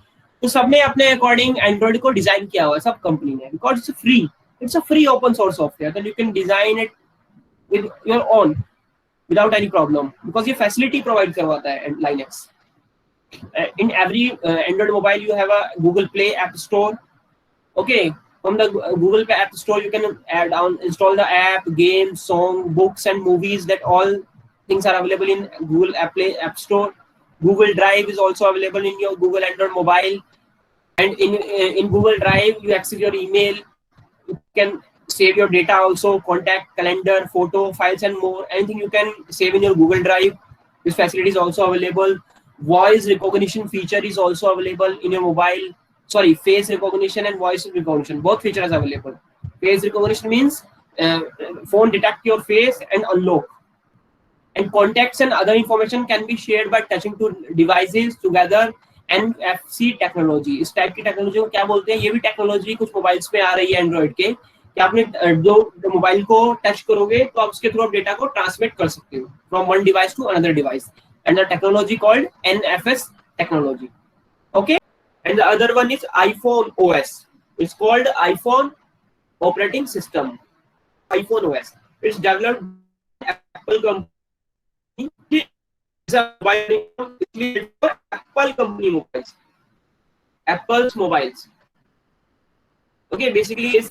तो सबने अपने अकॉर्डिंग एंड्रॉइड को डिजाइन किया हुआ है, सब कंपनी ने, because it's a free open source software that you can design it with your own without any problem, because ये फैसिलिटी प्रोवाइड करवाता है Linux. In every Android mobile you have a Google Play app store. Okay, from the Google Play app store you can install the app, games, song, books and movies. That all things are available in Google Play app store. Google Drive is also available in your Google Android mobile, and in Google Drive you access your email, you can save your data also, contact, calendar, photo, files and more. Anything you can save in your Google Drive. This facility is also available. Voice recognition feature is also available in your mobile. Sorry, face recognition and voice recognition, both features are available. Face recognition means phone detect your face and unlock, and contacts and other information can be shared by touching two devices together. NFC technology, इस type की technology को क्या बोलते हैं? ये भी technology कुछ mobiles में आ रही है एंड्रॉइड के, कि आपने जो मोबाइल को टच करोगे तो आप उसके थ्रू डेटा को ट्रांसमिट कर सकते हो from one device to another device, and the technology called NFS technology. Okay, and the other one is iPhone OS. It's called iPhone operating system. iPhone OS. It's developed by Apple company. It's a Apple company mobiles. Apple's mobiles. Okay, basically it's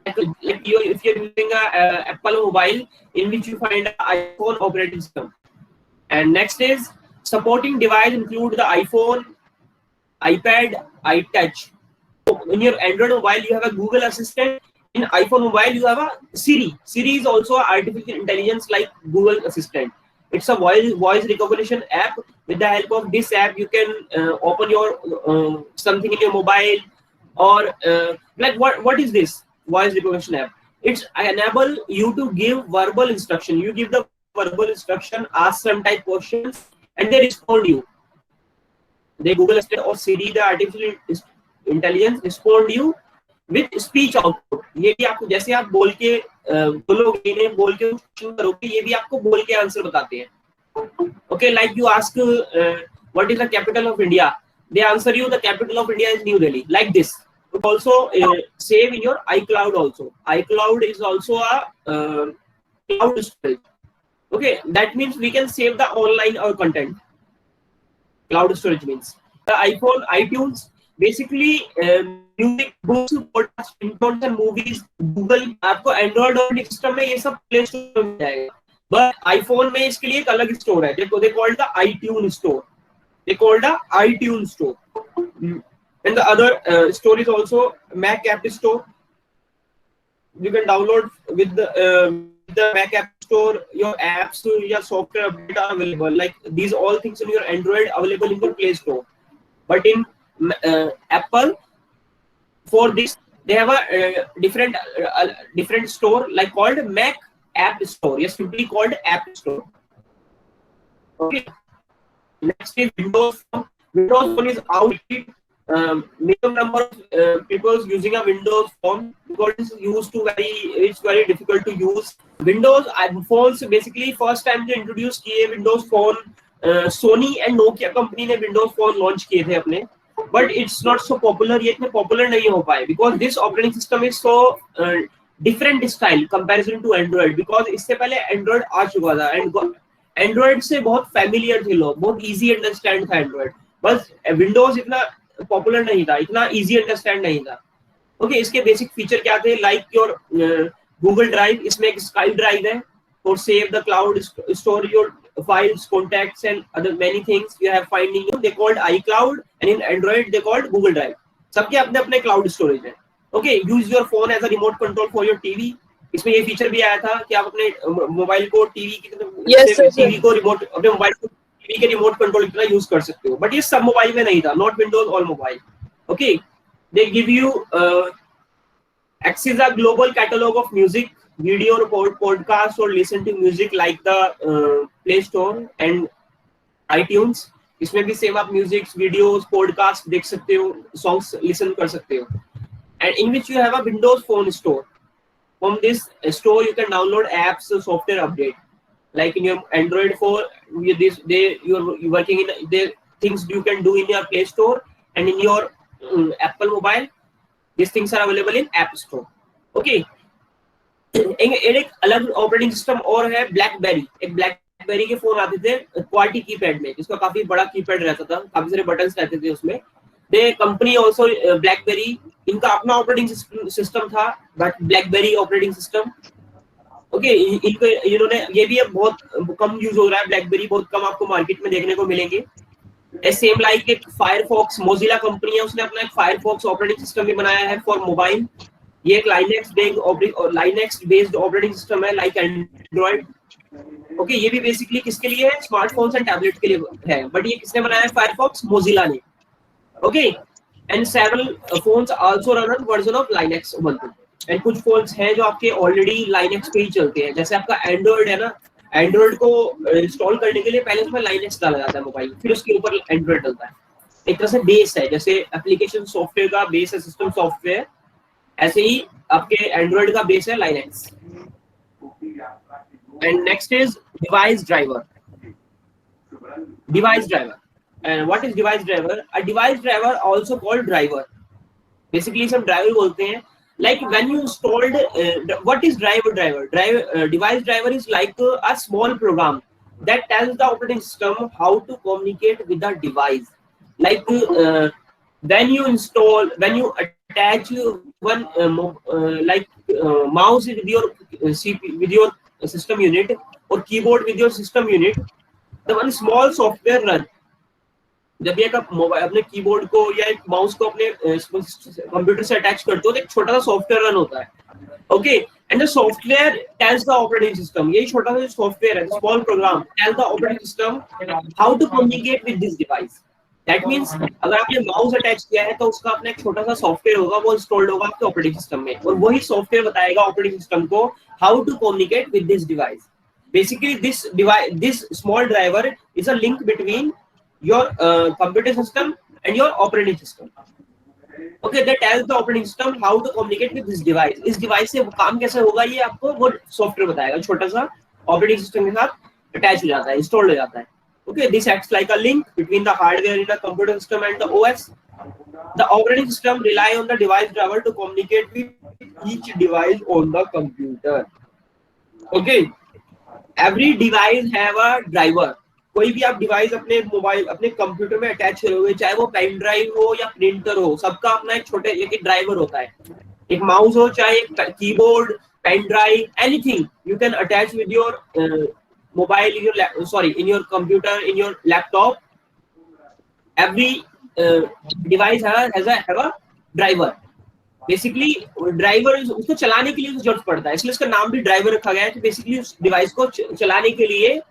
if you're using a Apple mobile in which you find an iPhone operating system. And next is supporting device include the iPhone, iPad, iTouch. So in your Android mobile you have a Google Assistant. In iPhone mobile you have a Siri. Siri is also artificial intelligence like Google Assistant. It's a voice recognition app. With the help of this app you can open your something in your mobile, or like what is this voice recognition app? It's enable you to give verbal instruction. You give the verbal instruction, ask some type questions, and they respond you. The Google Assistant or Siri, the artificial intelligence, respond you with speech output. ये भी आपको जैसे आप बोल के बोलोगे, इन्हें बोल के क्वेश्चन करोगे, ये भी आपको बोल के आंसर बताते हैं. Okay, like you ask what is the capital of India, they answer you the capital of India is New Delhi, like this. Also save in your iCloud also. iCloud is also a cloud storage. Okay, that means we can save the online or content. Cloud storage means the iPhone, iTunes, basically music, books, podcasts, ringtones and movies. Google आपको Android operating system में ये सब Play Store में जाएगा, but iPhone में इसके लिए एक अलग स्टोर है. They call it the iTunes store. They call the iTunes store. And the other store is also Mac App Store. You can download with the Mac App Store your apps, your software update are available. Like these all things in your Android available in your Play Store. But in Apple, for this they have a different store like called Mac App Store. Yes, simply called App Store. Okay. Next is Windows Phone. Windows Phone is outdated. Minimum number of people using a Windows Phone because it's very difficult to use. Windows phones basically first time they introduced किए Windows Phone, Sony and Nokia company ने Windows Phone launch किए थे अपने, but it's not so popular. ये इतने popular नहीं हो पाए because this operating system is so different style comparison to Android. Because इससे पहले Android आ चुका था and Android से बहुत familiar थे लोग, बहुत easy understand था Android, बस Windows इतना पॉपुलर नहीं था, इतना इजी अंडरस्टैंड नहीं था. ओके, इसके बेसिक फीचर क्या थे? लाइक योर गूगल ड्राइव, इसमें एक स्काई ड्राइव है for save the cloud, store your files, contacts and other many things you have find in they called iCloud and in Android they called Google Drive. सबके अपने अपने cloud storage है. Okay, use your phone as a remote control for your TV. इसमें ये feature भी आया था कि आप अपने मोबाइल को टीवी की टीवी को रिमोट अपने मोबाइल को टीवी के रिमोट कंट्रोल की तरह यूज कर सकते हो. बट ये सब मोबाइल में नहीं था, not Windows all mobile. Okay, they give you access a global catalog of music, video, podcast or listen to music like the Play Store and iTunes. इसमें भी सेम आप म्यूजिक, वीडियोस, पॉडकास्ट देख सकते हो, songs listen कर सकते हो. And in which you have a Windows Phone store. From this store you can download apps, software update. Like in your Android phone, you're working in things you can do in your Play Store and in your Apple mobile. These things are available in App Store. Okay. एक अलग operating system और है blackberry. एक blackberry के phone आते थे quality keypad में, जिसका काफी बड़ा कीपैड रहता था, काफी सारे बटन्स रहते थे उसमें. दे कंपनी आल्सो ब्लैकबेरी, इनका अपना ऑपरेटिंग सिस्टम था, but blackberry operating system. Okay, इनको इन्होंने ये भी अब बहुत कम यूज हो रहा है. ब्लैकबेरी बहुत कम आपको मार्केट में देखने को मिलेंगे. सेम लाइक एक फायरफॉक्स, मोजिला कंपनी है, उसने अपना एक फायरफॉक्स ऑपरेटिंग सिस्टम भी बनाया है फॉर मोबाइल. ये एक लाइनेक्स बेस्ड ऑपरेटिंग सिस्टम है लाइक एंड्रॉइड. ओके, ये भी बेसिकली किसके लिए है? स्मार्टफोन्स एंड टैबलेट के लिए है. बट ये किसने बनाया है? फायरफॉक्स, मोजिला ने. Okay, and several phones also run on version of Linux Ubuntu. And कुछ फोन्स हैं जो आपके ऑलरेडी लाइनेक्स पे ही चलते हैं. जैसे आपका एंड्रॉइड है ना, एंड्रॉइड को इंस्टॉल करने के लिए पहले उसमें लाइनेक्स डाला जाता है मोबाइल, फिर उसके ऊपर एंड्रॉइड डलता है. एक तरह से बेस है, जैसे एप्लीकेशन सॉफ्टवेयर का बेस है सिस्टम सॉफ्टवेयर, ऐसे ही आपके एंड्रॉइड का बेस है Linux. And next is device driver. Device driver, and what is device driver? A device driver also called driver. Basically इसे हम ड्राइवर बोलते हैं. Like when you installed, what is device driver is like a small program that tells the operating system how to communicate with the device. Like when you attach one mouse with your with your system unit or keyboard with your system unit, the one small software run. जब ये आप mobile अपने keyboard को या एक mouse को अपने computer से अटैच करते हो तो एक छोटा सा सॉफ्टवेयर रन होता है. Okay, and the software tells the operating system, यही छोटा सा सॉफ्टवेयर है, small program tells the operating system how to communicate with this device. That means अगर आपने माउस अटैच किया है तो उसका अपना एक छोटा सा सॉफ्टवेयर होगा, वो इंस्टॉल्ड होगा आपके ऑपरेटिंग सिस्टम में, और वही सॉफ्टवेयर बताएगा ऑपरेटिंग सिस्टम को how to communicate with this device. Basically this small driver is a link between your computer system and your operating system. Okay, that tells the operating system how to communicate with this device. इस device से काम कैसे होगा ये आपको वो software बताएगा, छोटा सा ऑपरेटिंग सिस्टम के साथ अटैच हो जाता है, इंस्टॉल हो जाता है. Okay, this acts like a link between the hardware in the computer system and the OS. The operating system rely on the device driver to communicate with each device on the computer. Okay, every device have a driver. कोई भी आप device अपने mobile अपने computer में attach करोगे, चाहे वो pen drive हो या प्रिंटर हो, सबका अपना एक छोटे एक ड्राइवर होता है. एक माउस हो, चाहे एक keyboard, pen drive, anything you can attach with your mobile, in your computer, in your laptop. Every device have a driver. Basically driver उसको चलाने के लिए जरूरत पड़ता है, इसलिए उसका नाम भी ड्राइवर रखा गया है. तो बेसिकली उस डिवाइस को चलाने के लिए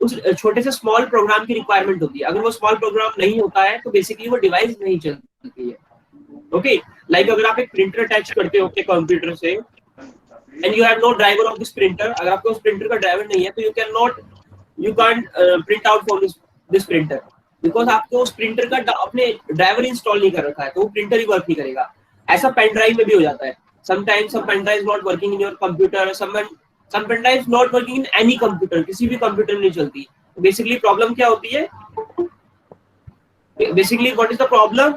उस छोटे से स्मॉल प्रोग्राम की रिक्वायरमेंट होती है. अगर वो स्मॉल प्रोग्राम नहीं होता है तो बेसिकली वो डिवाइस नहीं चलती है. ओके, लाइक अगर आप एक प्रिंटर अटैच करते हो अपने कंप्यूटर से and you have no driver of this printer, अगर आपके उस प्रिंटर का ड्राइवर नहीं है तो you can't print out from this printer, because आपको उस प्रिंटर का अपने ड्राइवर इंस्टॉल नहीं कर रखा है, तो वो प्रिंटर ही वर्क नहीं करेगा. ऐसा पेन ड्राइव में भी हो जाता है. Sometimes some pen drive not working in your computer, some pen drives not working in any computer, किसी भी कंप्यूटर में नहीं चलती. बेसिकली प्रॉब्लम क्या होती है? Basically what is the problem?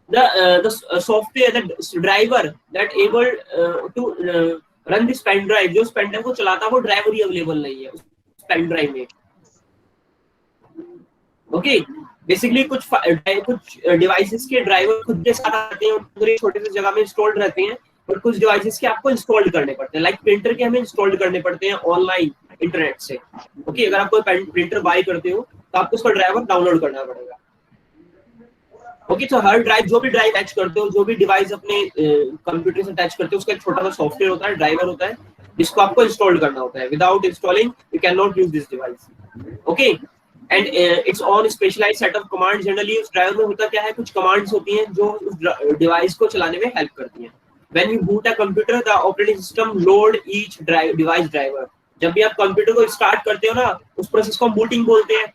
the software, the driver that able to run this pen drive, जो pen drive को चलाता है वो ड्राइवर ही अवेलेबल नहीं है उस पेन ड्राइव में. ओके, बेसिकली कुछ डिवाइसेस के ड्राइवर खुद के साथ आते हैं और छोटे से जगह में इंस्टॉल्ड रहते हैं, और कुछ डिवाइसेस के आपको इंस्टॉल करने पड़ते हैं. लाइक प्रिंटर के हमें इंस्टॉल करने पड़ते हैं ऑनलाइन इंटरनेट से. ओके, अगर आप कोई प्रिंटर बाय करते हो तो आपको उसका ड्राइवर डाउनलोड करना पड़ेगा. ओके, तो हर ड्राइव, जो भी ड्राइव अटैच करते हो, जो भी डिवाइस अपने कंप्यूटर से अटैच करते हो, उसका एक छोटा सा सॉफ्टवेयर होता है, ड्राइवर होता है, जिसको आपको इंस्टॉल करना होता है. Without installing you can not use this device. Okay, and it's on specialised set of command. Generally उस ड्राइवर में होता क्या है, कुछ कमांड्स होती हैं जो उस डिवाइस को चलाने में हेल्प करती हैं. When you boot a computer, the operating system load each device driver. जब भी आप कंप्यूटर को स्टार्ट करते हो ना, उस प्रोसेस को हम बूटिंग बोलते हैं.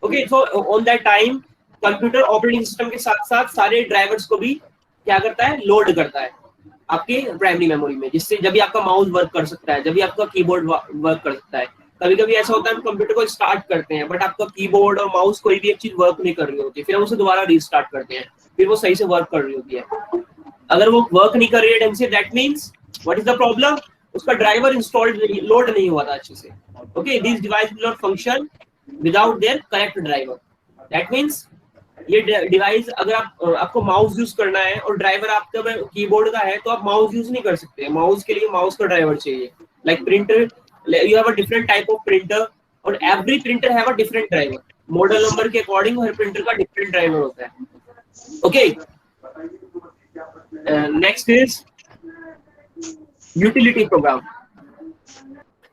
Okay, so on that time computer operating system के साथ साथ सारे ड्राइवर्स को भी क्या करता है, लोड करता है आपके प्राइमरी मेमोरी में, जिससे जब भी आपका माउस वर्क कर सकता है, जब भी आपका कीबोर्ड वर्क कर सकता है. कभी कभी ऐसा होता है हम कंप्यूटर को स्टार्ट करते हैं बट आपका कीबोर्ड और माउस कोई भी एक चीज वर्क नहीं कर रही होती, फिर हम उसे दोबारा रीस्टार्ट करते हैं, फिर वो सही से वर्क कर रही होती है। अगर वो वर्क नहीं कर रही है ढंग से, that means what is the problem, उसका ड्राइवर इंस्टॉल्ड लोड नहीं हुआ था अच्छे से। Okay, this device will not function without their correct driver. That means ये डिवाइस, अगर आपको माउस यूज करना है और ड्राइवर आपका कीबोर्ड का है तो आप माउस यूज नहीं कर सकते। माउस के लिए माउस का ड्राइवर चाहिए। Like printer, you have a different type of printer और every printer have a different driver. Model number के अकॉर्डिंग हर प्रिंटर का डिफरेंट ड्राइवर होता है। Okay, next is utility program.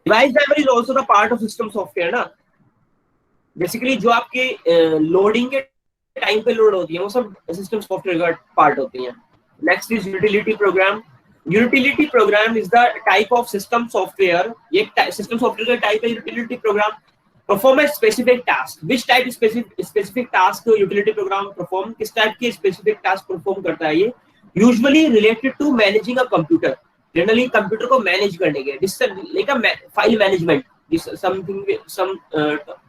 Device driver is also the part of system software ना। Basically जो आपके loading के टाइम पे लोड होती है वो सब सिस्टम सॉफ्टवेयर का पार्ट होती है। Next is utility program. Utility program is the type of system software, ये सिस्टम सॉफ्टवेयर का टाइप है utility program. Perform a specific task. Which type specific task utility program perform, किस type के specific task perform करता है ये? Usually related to managing a computer, generally computer को manage करने के, this like a file management, this something some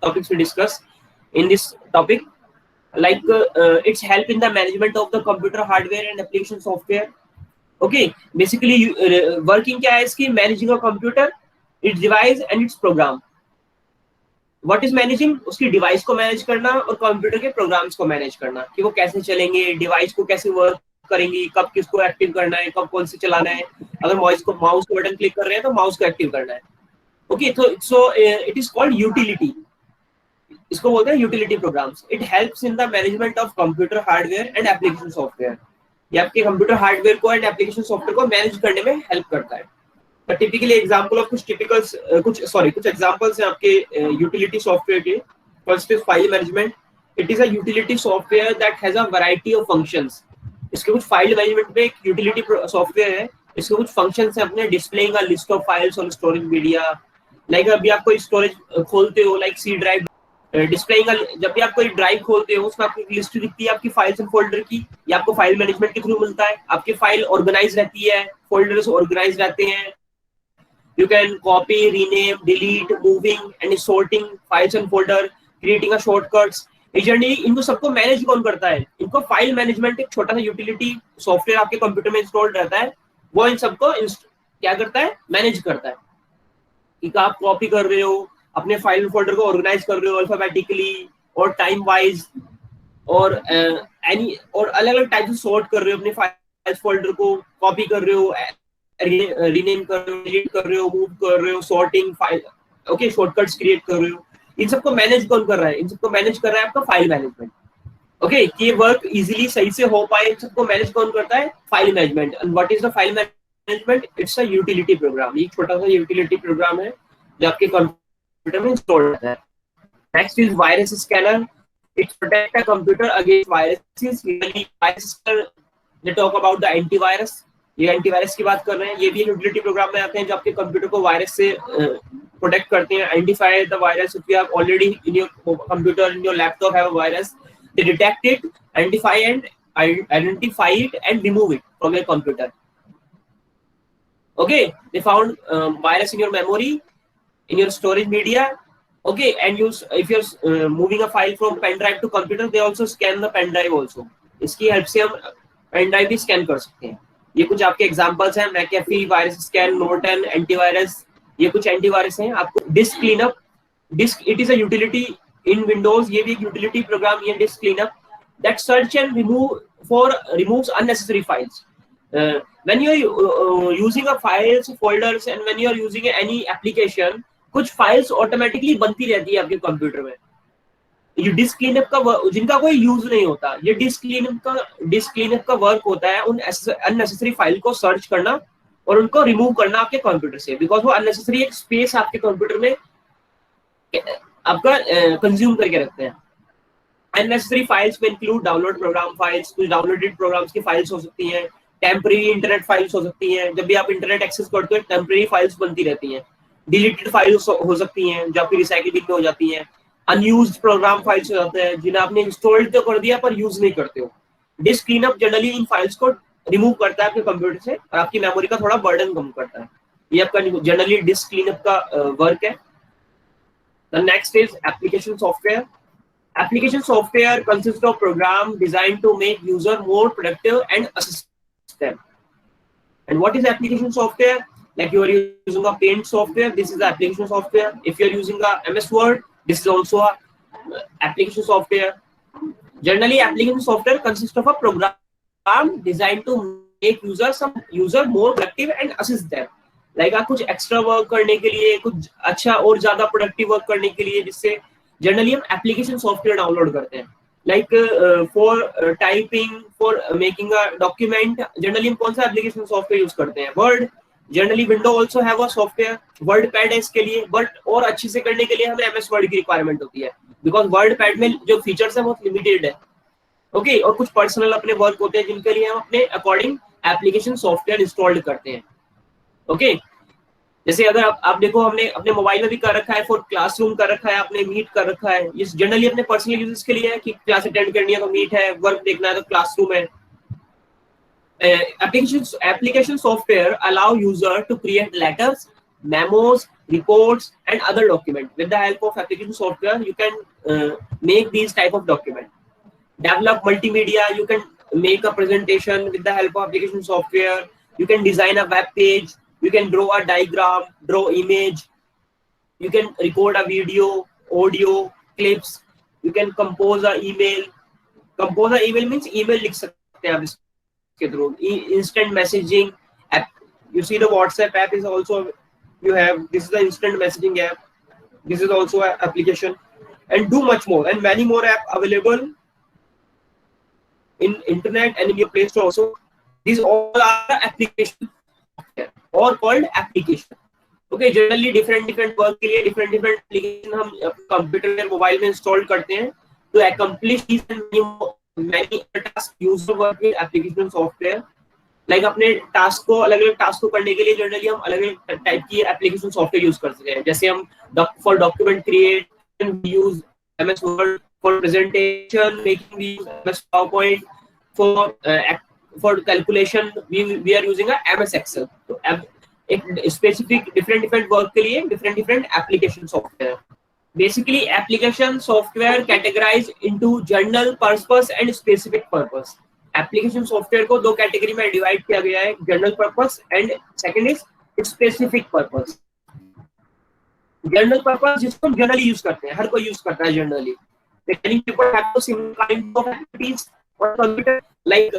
topics we discuss in this topic, like its help in the management of the computer hardware and application software. Okay, basically working क्या है इसकी? managing a computer, its device and its program. What is managing? उसकी device को manage करना और computer के programmes को manage करना कि वो कैसे चलेंगे, डिवाइस को कैसे वर्क करेंगी, कब किसको एक्टिव करना है, कब कौन से चलाना है। अगर माउस को बटन क्लिक कर रहे हैं तो माउस को एक्टिव करना है। ओके, तो so it is called utility, इसको बोलते हैं utility programmes. It helps in the management of computer hardware and application software. ये आपके कंप्यूटर हार्डवेयर को एंड एप्लीकेशन सॉफ्टवेयर को मैनेज करने में हेल्प करता है। बट टिपिकली एग्जांपल ऑफ कुछ एग्जांपल्स हैं आपके यूटिलिटी सॉफ्टवेयर के। First is file management. It is a utility software that has a variety of functions. इसके कुछ फाइल मैनेजमेंट में एक यूटिलिटी सॉफ्टवेयर है, इसके कुछ फंक्शंस हैं अपने, displaying a list of files on storage media. Like अभी आप कोई स्टोरेज खोलते हो, लाइक सी ड्राइव, डिस्प्लेइंग, जब भी आप कोई ड्राइव खोलते हो उसमें आपको एक लिस्ट दिखती है आपकी फाइल्स एंड फोल्डर की, ये आपको फाइल मैनेजमेंट के थ्रू मिलता है। आपकी फाइल ऑर्गेनाइज रहती है, फोल्डर्स ऑर्गेनाइज रहते हैं। You can copy, rename, delete, moving and sorting files and folder, creating a shortcuts. Generally इनको सबको मैनेज कौन करता है? इनको फाइल मैनेजमेंट, एक छोटा सा यूटिलिटी सॉफ्टवेयर आपके कंप्यूटर में इंस्टॉल्ड रहता है, वो इन सबको क्या करता है? मैनेज करता है। कि आप कॉपी कर रहे हो, अपने फाइल फोल्डर को ऑर्गेनाइज कर रहे हो अल्फाबेटिकली और टाइम वाइज, और एनी और अलग अलग टाइप से सॉर्ट कर रहे हो अपने फाइल फोल्डर को, कॉपी कर रहे हो, रीनेम कर रहे हो, डिलीट कर रहे हो, मूव कर रहे हो, sorting file, okay, shortcuts create कर रहे हो। इन सबको मैनेज कौन कर रहा है? इन सबको मैनेज कर रहा है आपका फाइल मैनेजमेंट। ओके, कि ये वर्क इजीली सही से हो पाए, इन सबको मैनेज कौन करता है? File management. And what is the file management? It's a utility programme. ये छोटा सा यूटिलिटी प्रोग्राम है जो आपके कंप्यूटर में इंस्टॉल होता है। Next is virus scanner. It protect a computer against viruses. Virus scanner, they talk about the antivirus, ये एंटीवायरस की बात कर रहे हैं। ये भी यूटिलिटी प्रोग्राम में आते हैं जो आपके कंप्यूटर को वायरस से प्रोटेक्ट करते हैं। Identify the virus, if you have already in your computer, in your laptop have a virus, they detect it, identify it and remove it from your computer. Okay, they found virus in your memory, in your storage media. Okay, and if you're moving a file from pen drive to computer, they also scan the pen drive also. इसकी help से हम pen drive भी scan कर सकते हैं। ये कुछ आपके एग्जांपल्स हैं, McAfee, virus scan, Norton, antivirus, ये कुछ एंटीवायरस हैं। आपको disc cleanup, disc it is a utility in Windows, ये भी एक यूटिलिटी प्रोग्राम, ये disc cleanup that search and removes unnecessary files. when you are using a files folders and when you are using any application, कुछ files automatically बनती रहती है आपके computer में। ये डिस्क क्लीनअप का, जिनका कोई यूज नहीं होता, ये डिस्क क्लीनअप का वर्क होता है उन अननेसेसरी फाइल को सर्च करना और उनको रिमूव करना आपके कंप्यूटर से, बिकॉज वो अननेसेसरी एक स्पेस आपके कंप्यूटर में आपका कंज्यूम करके रखते हैं। अननेसेसरी फाइल्स में इंक्लूड डाउनलोड प्रोग्राम फाइल्स, कुछ डाउनलोडेड प्रोग्राम्स की फाइल्स हो सकती हैं, टेम्परेरी इंटरनेट फाइल्स हो सकती हैं, जब भी आप इंटरनेट एक्सेस करते हो टेम्परेरी फाइल्स बनती रहती हैं, डिलीटेड फाइल्स हो सकती हैं जो आपकी रिसाइकिल बिन में हो जाती हैं, अनयूज्ड प्रोग्राम फाइल्स हो जाते हैं जिन्हें आपने इंस्टॉल तो कर दिया पर यूज नहीं करते हो। Disc cleanup generally in files को रिमूव करता है आपके कंप्यूटर से और आपकी मेमोरी का थोड़ा बर्डन कम करता है। ये आपका जनरली डिस्क क्लीनअप का वर्क है। The next is application software. Application software consists of program designed to make user more productive and assist them. And what is application software? Like you are using a Paint software, this is the application software. If you are using a MS Word, this is also a application software. Generally, application software consists of a program designed to make user more productive and assist them. Like आप कुछ extra work करने के लिए, कुछ अच्छा और ज्यादा productive work करने के लिए, जिससे जनरली हम एप्लीकेशन सॉफ्टवेयर डाउनलोड करते हैं. Like for typing, for making a document, generally हम कौन सा एप्लीकेशन सॉफ्टवेयर यूज करते हैं? Word. Generally window also have a software, word pad है इसके लिए, बट और अच्छे से करने के लिए हमें एमएस वर्ड की रिक्वायरमेंट होती है, बिकॉज वर्ड पैड में जो फीचर्स है बहुत लिमिटेड है. ओके, और कुछ पर्सनल अपने वर्क होते हैं जिनके लिए हम अपने अकॉर्डिंग एप्लीकेशन सॉफ्टवेयर इंस्टॉल करते हैं. ओके, जैसे अगर आप देखो, हमने अपने मोबाइल में भी कर रखा है, फॉर क्लासरूम कर रखा है, आपने मीट कर रखा है. ये जनरली अपने पर्सनल यूजेस के लिए है कि क्लास अटेंड करनी है तो मीट है, वर्क देखना है तो क्लासरूम है. Application software allow user to create letters, memos, reports, and other documents. With the help of application software, you can make these type of document. Develop multimedia. You can make a presentation with the help of application software. You can design a web page. You can draw a diagram, draw image. You can record a video, audio clips. You can compose a email. Compose a email means email लिख सकते हैं आप इसके through. Instant messaging app. You see the WhatsApp app is also you have. This is the instant messaging app. This is also an application, and do much more, and many more app available in internet and in your Play Store also. These all are application or called application. Okay, generally different work के लिए different application हम computer में, mobile में install करते हैं to accomplish these many tasks. User work with application software. Like अपने task को, अलग-अलग टास्क को करने के लिए जनरली हम अलग-अलग टाइप की एप्लीकेशन सॉफ्टवेयर यूज कर सकते हैं. जैसे हम for document create use MS Word, for presentation making we use MS PowerPoint, for calculation we are using a MS Excel. So एक specific different work के लिए different application software. Basically application software categorized into general purpose and specific purpose. Application software को दो category में divide किया गया है, general purpose and second is specific purpose. General purpose जिसको हम जनरली यूज करते हैं, हर कोई यूज करता है generally. Many people have similar kind of activities on computer. Like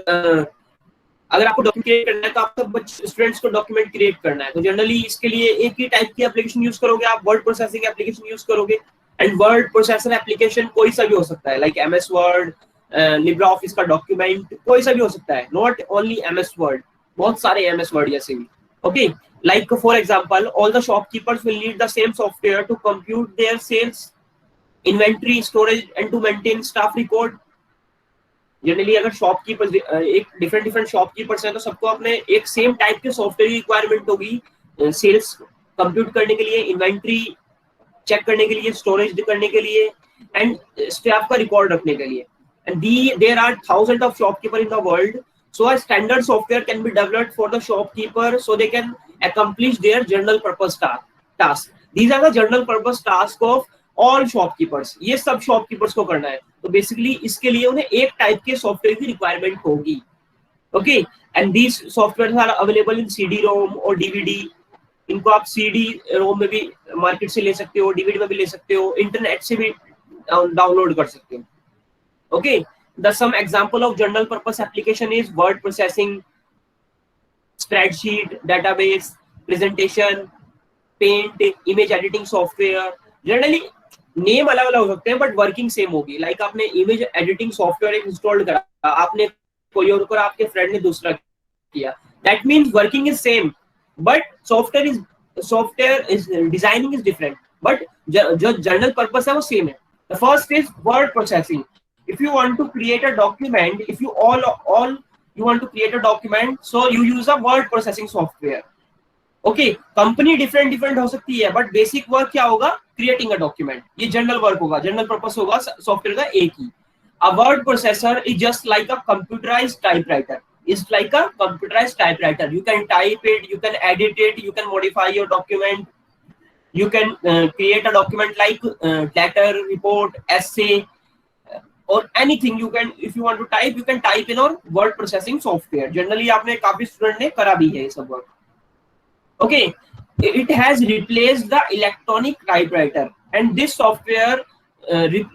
अगर आपको डॉक्यूमेंट क्रिएट करना है तो आप सब स्टूडेंट्स को डॉक्यूमेंट क्रिएट करना है, तो जनरली इसके लिए एक ही टाइप की एप्लीकेशन यूज करोगे आप, वर्ड प्रोसेसिंग एप्लीकेशन यूज करोगे. एंड वर्ड प्रोसेसर एप्लीकेशन कोई सा भी हो सकता है, like MS word, Libra office का डॉक्यूमेंट, कोई सा भी हो सकता है, नॉट ओनली एमएस वर्ड, बहुत सारे एमएस वर्ड जैसे भी. Okay, like for example all the shopkeepers will need the same software to compute their sales, inventory, storage and to maintain staff record. Generally अगर शॉपकीपर्स एक different shopkeepers हैं तो सबको अपने एक सेम टाइप के सॉफ्टवेयर की रिक्वायरमेंट होगी, सेल्स कंप्यूट करने के लिए, इन्वेंटरी चेक करने के लिए, स्टोरेज करने के लिए एंड स्टाफ का रिकॉर्ड रखने के लिए. And there are thousand of shopkeeper in the world, so a standard software can be developed for the shopkeeper so they can accomplish their general purpose task. These are the general purpose task of all shopkeepers. ये सब shopkeepers को करना है, तो basically इसके लिए उन्हें एक टाइप के सॉफ्टवेयर की रिक्वायरमेंट होगी. Okay, and these software are available in CD-ROM और DVD. इनको आप CD-ROM में भी मार्केट से ले सकते हो, DVD में भी ले सकते हो, इंटरनेट से भी डाउनलोड कर सकते हो. Okay, the some example of general purpose application is word processing, spreadsheet, database, presentation, paint, image editing software. Generally name अलग अलग हो सकते हैं बट वर्किंग सेम होगी. लाइक आपने इमेज एडिटिंग सॉफ्टवेयर एक इंस्टॉल करा, आपने कोई और करा, आपके फ्रेंड ने दूसरा किया, that means working is same but software is designing is different, but जो जनरल पर्पस है वो सेम है. The first is word processing. If you want to create a document, if you all you want to create a document, so you use a word processing software. Okay, company different हो सकती है, but basic work क्या होगा? Creating a document. ये general work होगा, general purpose होगा software का एक ही. A word processor is just like a computerized typewriter. It's like a computerized typewriter. You can type it, you can edit it, you can modify your document. You can create a document like letter, report, essay, or anything. You can, if you want to type, you can type in our word processing software. Generally आपने काफी student ने करा भी है ये सब work. Okay, it has replaced the electronic typewriter, and this software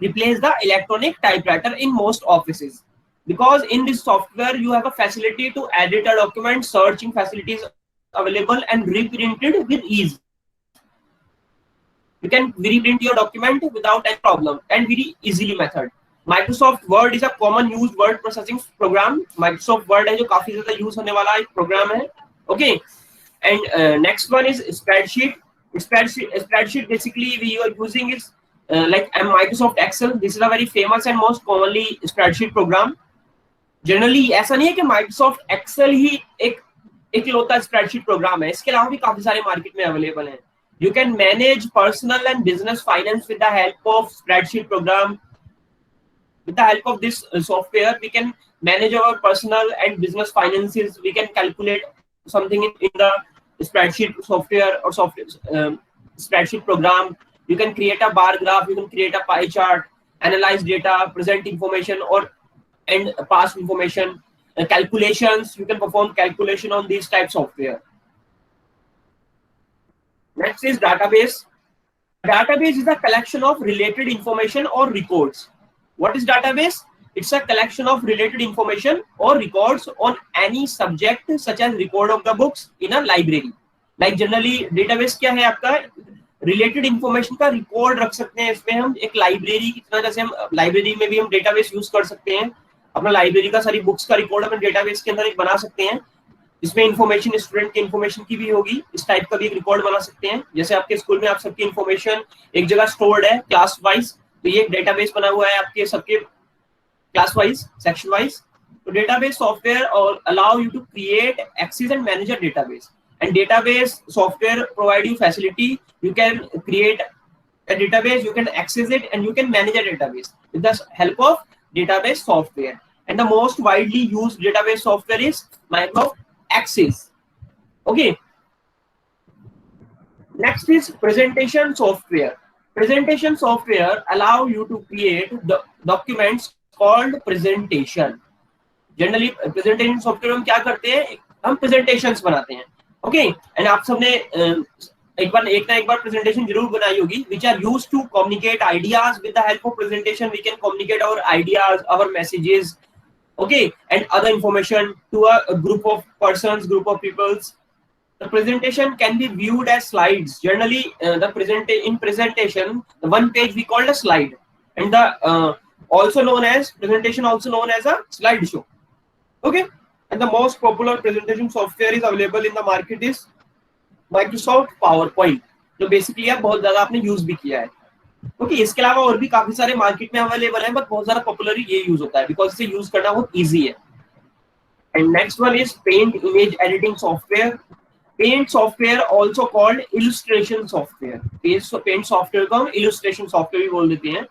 replaced the electronic typewriter in most offices, because in this software you have a facility to edit a document, searching facilities available, and reprinted with ease. You can reprint your document without any problem and very easily method. Microsoft Word is a common used word processing program. Microsoft Word है जो काफी ज़्यादा use होने वाला एक program है. Okay, and next one is spreadsheet. Spreadsheet basically we are using is like Microsoft Excel. This is a very famous and most commonly spreadsheet program. Generally ऐसा नहीं है कि Microsoft Excel ही एक इकलौता spreadsheet program है. इसके अलावा भी काफी सारे मार्केट में अवेलेबल हैं. You can manage personal and business finance with the help of spreadsheet program. With the help of this software, we can manage our personal and business finances. We can calculate something in the spreadsheet software or spreadsheet program. You can create a bar graph. You can create a pie chart, analyze data, present information and past information, calculations. You can perform calculation on these types of software. Next is database. Database is a collection of related information or records. What is database? It's a collection of related information or records on any subject, such as record of the books in a library. Like generally database क्या है आपका? Related information का record रख सकते हैं इसमें हम एक library की तरह. जैसे हम library में भी हम database use कर सकते हैं. अपना library का सारी books का record अपन database के अंदर एक बना सकते हैं. इसमें इन्फॉर्मेशन स्टूडेंट की इन्फॉर्मेशन की भी होगी. इस टाइप का भी एक रिकॉर्ड बना सकते हैं. जैसे आपके स्कूल में आप सबकी इन्फॉर्मेशन एक जगह स्टोर्ड है क्लास वाइज, तो ये एक डेटाबेस बना हुआ है आपके सबके क्लास वाइज, सेक्शन वाइज. तो डेटाबेस सॉफ्टवेयर और allow you to create, access and manage a database. And database software provide you facility. You can create a database, you can access it, and you can manage a database with the help of database software. And the most widely used database software is Microsoft Access. Okay. Next is presentation software. Presentation software allow you to create the documents called presentation. Generally presentation software हम क्या करते हैं, हम presentations बनाते हैं. Okay, and आप सबने एक ना एक बार presentation जरूर बनाई होगी, which are used to communicate ideas. With the help of presentation we can communicate our ideas, our messages, okay, and other information to a group of persons, group of peoples. The presentation can be viewed as slides. Generally in presentation the one page we call a slide, and the also known as presentation, also known as a slideshow. Okay, and the most popular presentation software is available in the market is Microsoft PowerPoint, जो basically आप बहुत ज्यादा आपने use भी किया है. Okay, इसके अलावा और भी काफी सारे मार्केट में अवेलेबल है, बट बहुत ज्यादा पॉपुलर ये यूज होता है बिकॉज इसे यूज करना बहुत इजी है. And next one is paint image editing software. Paint software also called illustration software. Paint software को हम इलस्ट्रेशन सॉफ्टवेयर भी बोल देते हैं.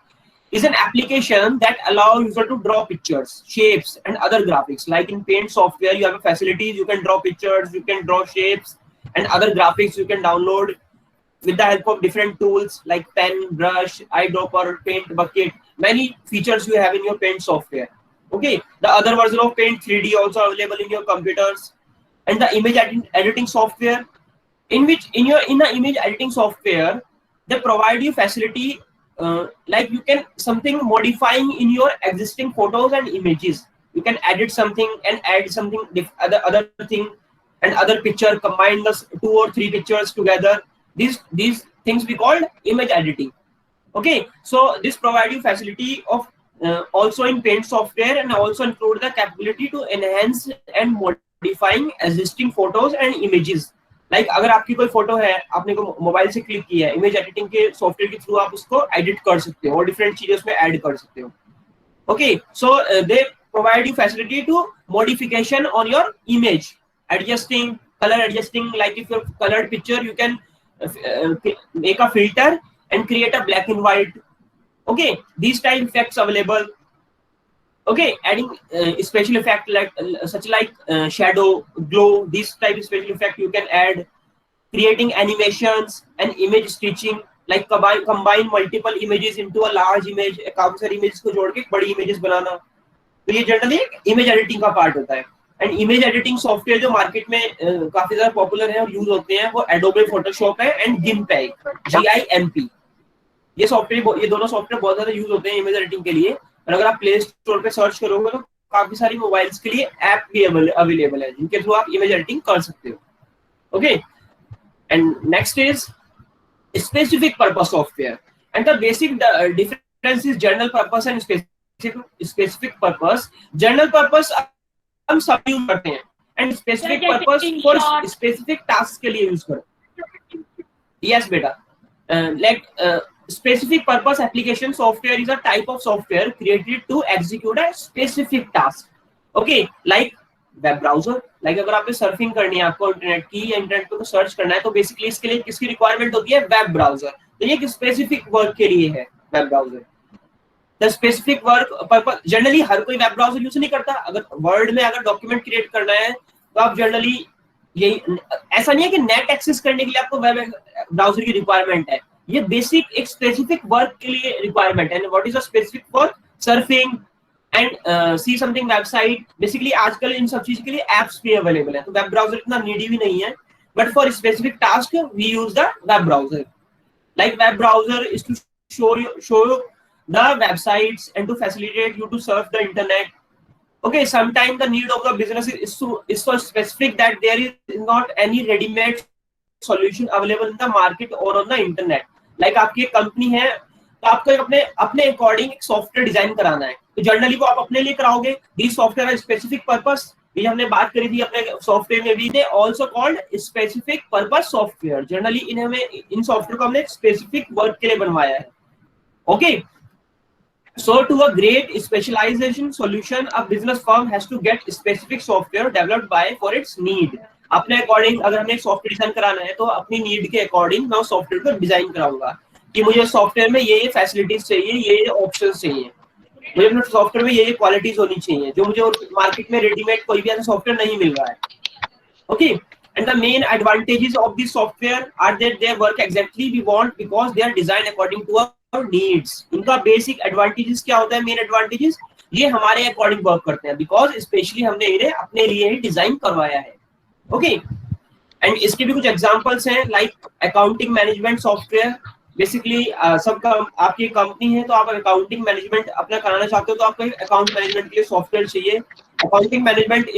Is an application that allow user to draw pictures, shapes, and other graphics. Like in Paint software, you have a facilities. You can draw pictures, you can draw shapes, and other graphics you can download with the help of different tools like pen, brush, eyedropper, paint bucket. Many features you have in your Paint software. Okay, the other version of Paint 3D also available in your computers. And the image editing software, in the image editing software, they provide you facility. Like you can something modifying in your existing photos and images. You can edit something and add something other thing and other picture, combine the 2 or 3 pictures together. These things we called image editing. Okay, so this provide you facility of also in Paint software, and also include the capability to enhance and modifying existing photos and images. Like अगर आपकी कोई photo है, आपने को mobile से click किया है, image editing के सॉफ्टवेयर के थ्रू आप उसको एडिट कर सकते हो और डिफरेंट चीजें उसमें ऐड कर सकते हो. Okay, so they provide you facility to modification on your image, adjusting, colour adjusting. Like if your coloured picture, you can make a filter and create a black and white. Okay, these type effects available. Okay, adding special effect like such like shadow, glow, these type of special effect you can add. creating animations and image stitching, like combine multiple images into a large image, काफी सारी images को जोड़ के बड़ी images बनाना। तो ये generally image editing का part होता है। एंड इमेज एडिटिंग सॉफ्टवेयर जो मार्केट में काफी ज्यादा पॉपुलर है और यूज होते हैं वो एडोबे फोटोशॉप है एंड GIMP है, GIMP। ये सॉफ्टवेयर, ये दोनों सॉफ्टवेयर बहुत ज्यादा यूज होते हैं इमेज एडिटिंग के लिए। और अगर आप प्ले स्टोर पे सर्च करोगे तो काफी सारी मोबाइल्स के लिए ऐप भी अवेलेबल है जिनके थ्रू आप इमेज एडिटिंग कर सकते हो। Okay, and next is specific purpose software, and the basic difference is general purpose and specific purpose. General purpose हम सब यूज करते हैं and specific purpose for specific task के लिए यूज करते हैं। यस बेटा, like specific purpose application software is a type of software created to execute a specific task. Okay, like web browser, like अगर आपने सर्फिंग करनी है, आपको इंटरनेट की या इंटरनेट पे सर्च करना है, तो बेसिकली इसके लिए किसकी रिक्वायरमेंट होती है? Web browser. तो ये एक स्पेसिफिक वर्क के लिए है web browser. The specific work purpose, generally हर कोई वेब ब्राउजर यूज नहीं करता। अगर वर्ड में अगर डॉक्यूमेंट क्रिएट करना है तो आप जनरली यही, ऐसा नहीं है कि नेट एक्सेस करने के लिए आपको वेब ब्राउजर की रिक्वायरमेंट है, ये बेसिक एक स्पेसिफिक वर्क के लिए रिक्वायरमेंट है। What is a specific work? Surfing and see something website. Basically आजकल इन सब चीज के लिए एप्स भी अवेलेबल है, तो वेब ब्राउजर इतना नीडी भी नहीं है, but for specific task we use the web browser. Like web browser is to show the websites and to facilitate you to surf the internet. Okay, sometimes the need of the business is so specific that there is not any ready-made solution available in the market or on the internet. Like आपकी एक company है तो आपको अपने according एक software design कराना है, तो जनरली वो आप अपने लिए कराओगे। दिस सॉफ्टवेयर स्पेसिफिक पर्पस, ये हमने बात करी थी अपने सॉफ्टवेयर में भी, they also called specific purpose software. Generally in software को हमने स्पेसिफिक वर्क के लिए बनवाया है। Okay, so to a great specialization solution a business firm has to get specific software developed by for its need. अपने according अगर हमें software design कराना है तो अपनी नीड के अकॉर्डिंग मैं उस सॉफ्टवेयर को डिजाइन कराऊंगा कि मुझे सॉफ्टवेयर में ये फैसिलिटीज चाहिए, ये ऑप्शंस चाहिए, मुझे अपने सॉफ्टवेयर में ये क्वालिटीज होनी चाहिए जो मुझे मार्केट में रेडीमेड कोई भी ऐसा सॉफ्टवेयर नहीं मिल रहा है। Okay, and the main advantages of this software are that they work exactly we want because they are designed according to our needs. इनका बेसिक एडवांटेजेस क्या होता है? मेन एडवांटेजेस ये हमारे अकॉर्डिंग वर्क करते हैं बिकॉज स्पेशली हमने इन्हें अपने लिए ही डिजाइन करवाया है। ओके, एंड इसके भी कुछ एग्जांपल्स हैं, like accounting management software. Basically सबका आपकी कंपनी है तो आप अकाउंटिंग मैनेजमेंट अपना कराना चाहते हो तो आपको अकाउंट मैनेजमेंट के लिए सॉफ्टवेयर चाहिए। Accounting management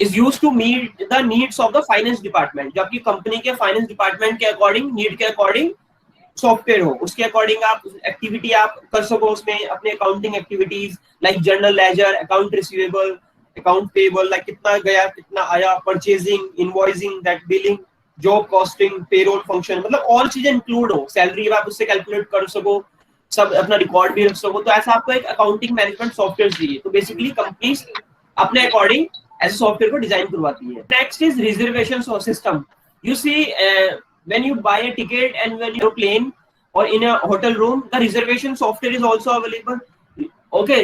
is used to meet the needs of the finance department। जो आपकी कंपनी के फाइनेंस डिपार्टमेंट के अकॉर्डिंग, नीड के अकॉर्डिंग सॉफ्टवेयर हो, उसके अकॉर्डिंग आप एक्टिविटी आप कर सको उसमें अपने accounting activities, like journal ledger, account receivable, account payable, like कितना गया कितना आया, purchasing, invoicing, that billing, job costing, payroll function, मतलब ऑल चीजें इंक्लूड हो, सैलरी आप उससे कैलकुलेट कर सको, सब अपना रिकॉर्ड भी रख सको। तो ऐसा आपको एक अकाउंटिंग मैनेजमेंट सॉफ्टवेयर चाहिए। तो बेसिकली कंपनीज अपने अकॉर्डिंग ऐसे सॉफ्टवेयर को डिजाइन करवाती है। Next is reservation system. You see when you buy a ticket and when you're plane or in a hotel room, the reservation software is also available. Okay,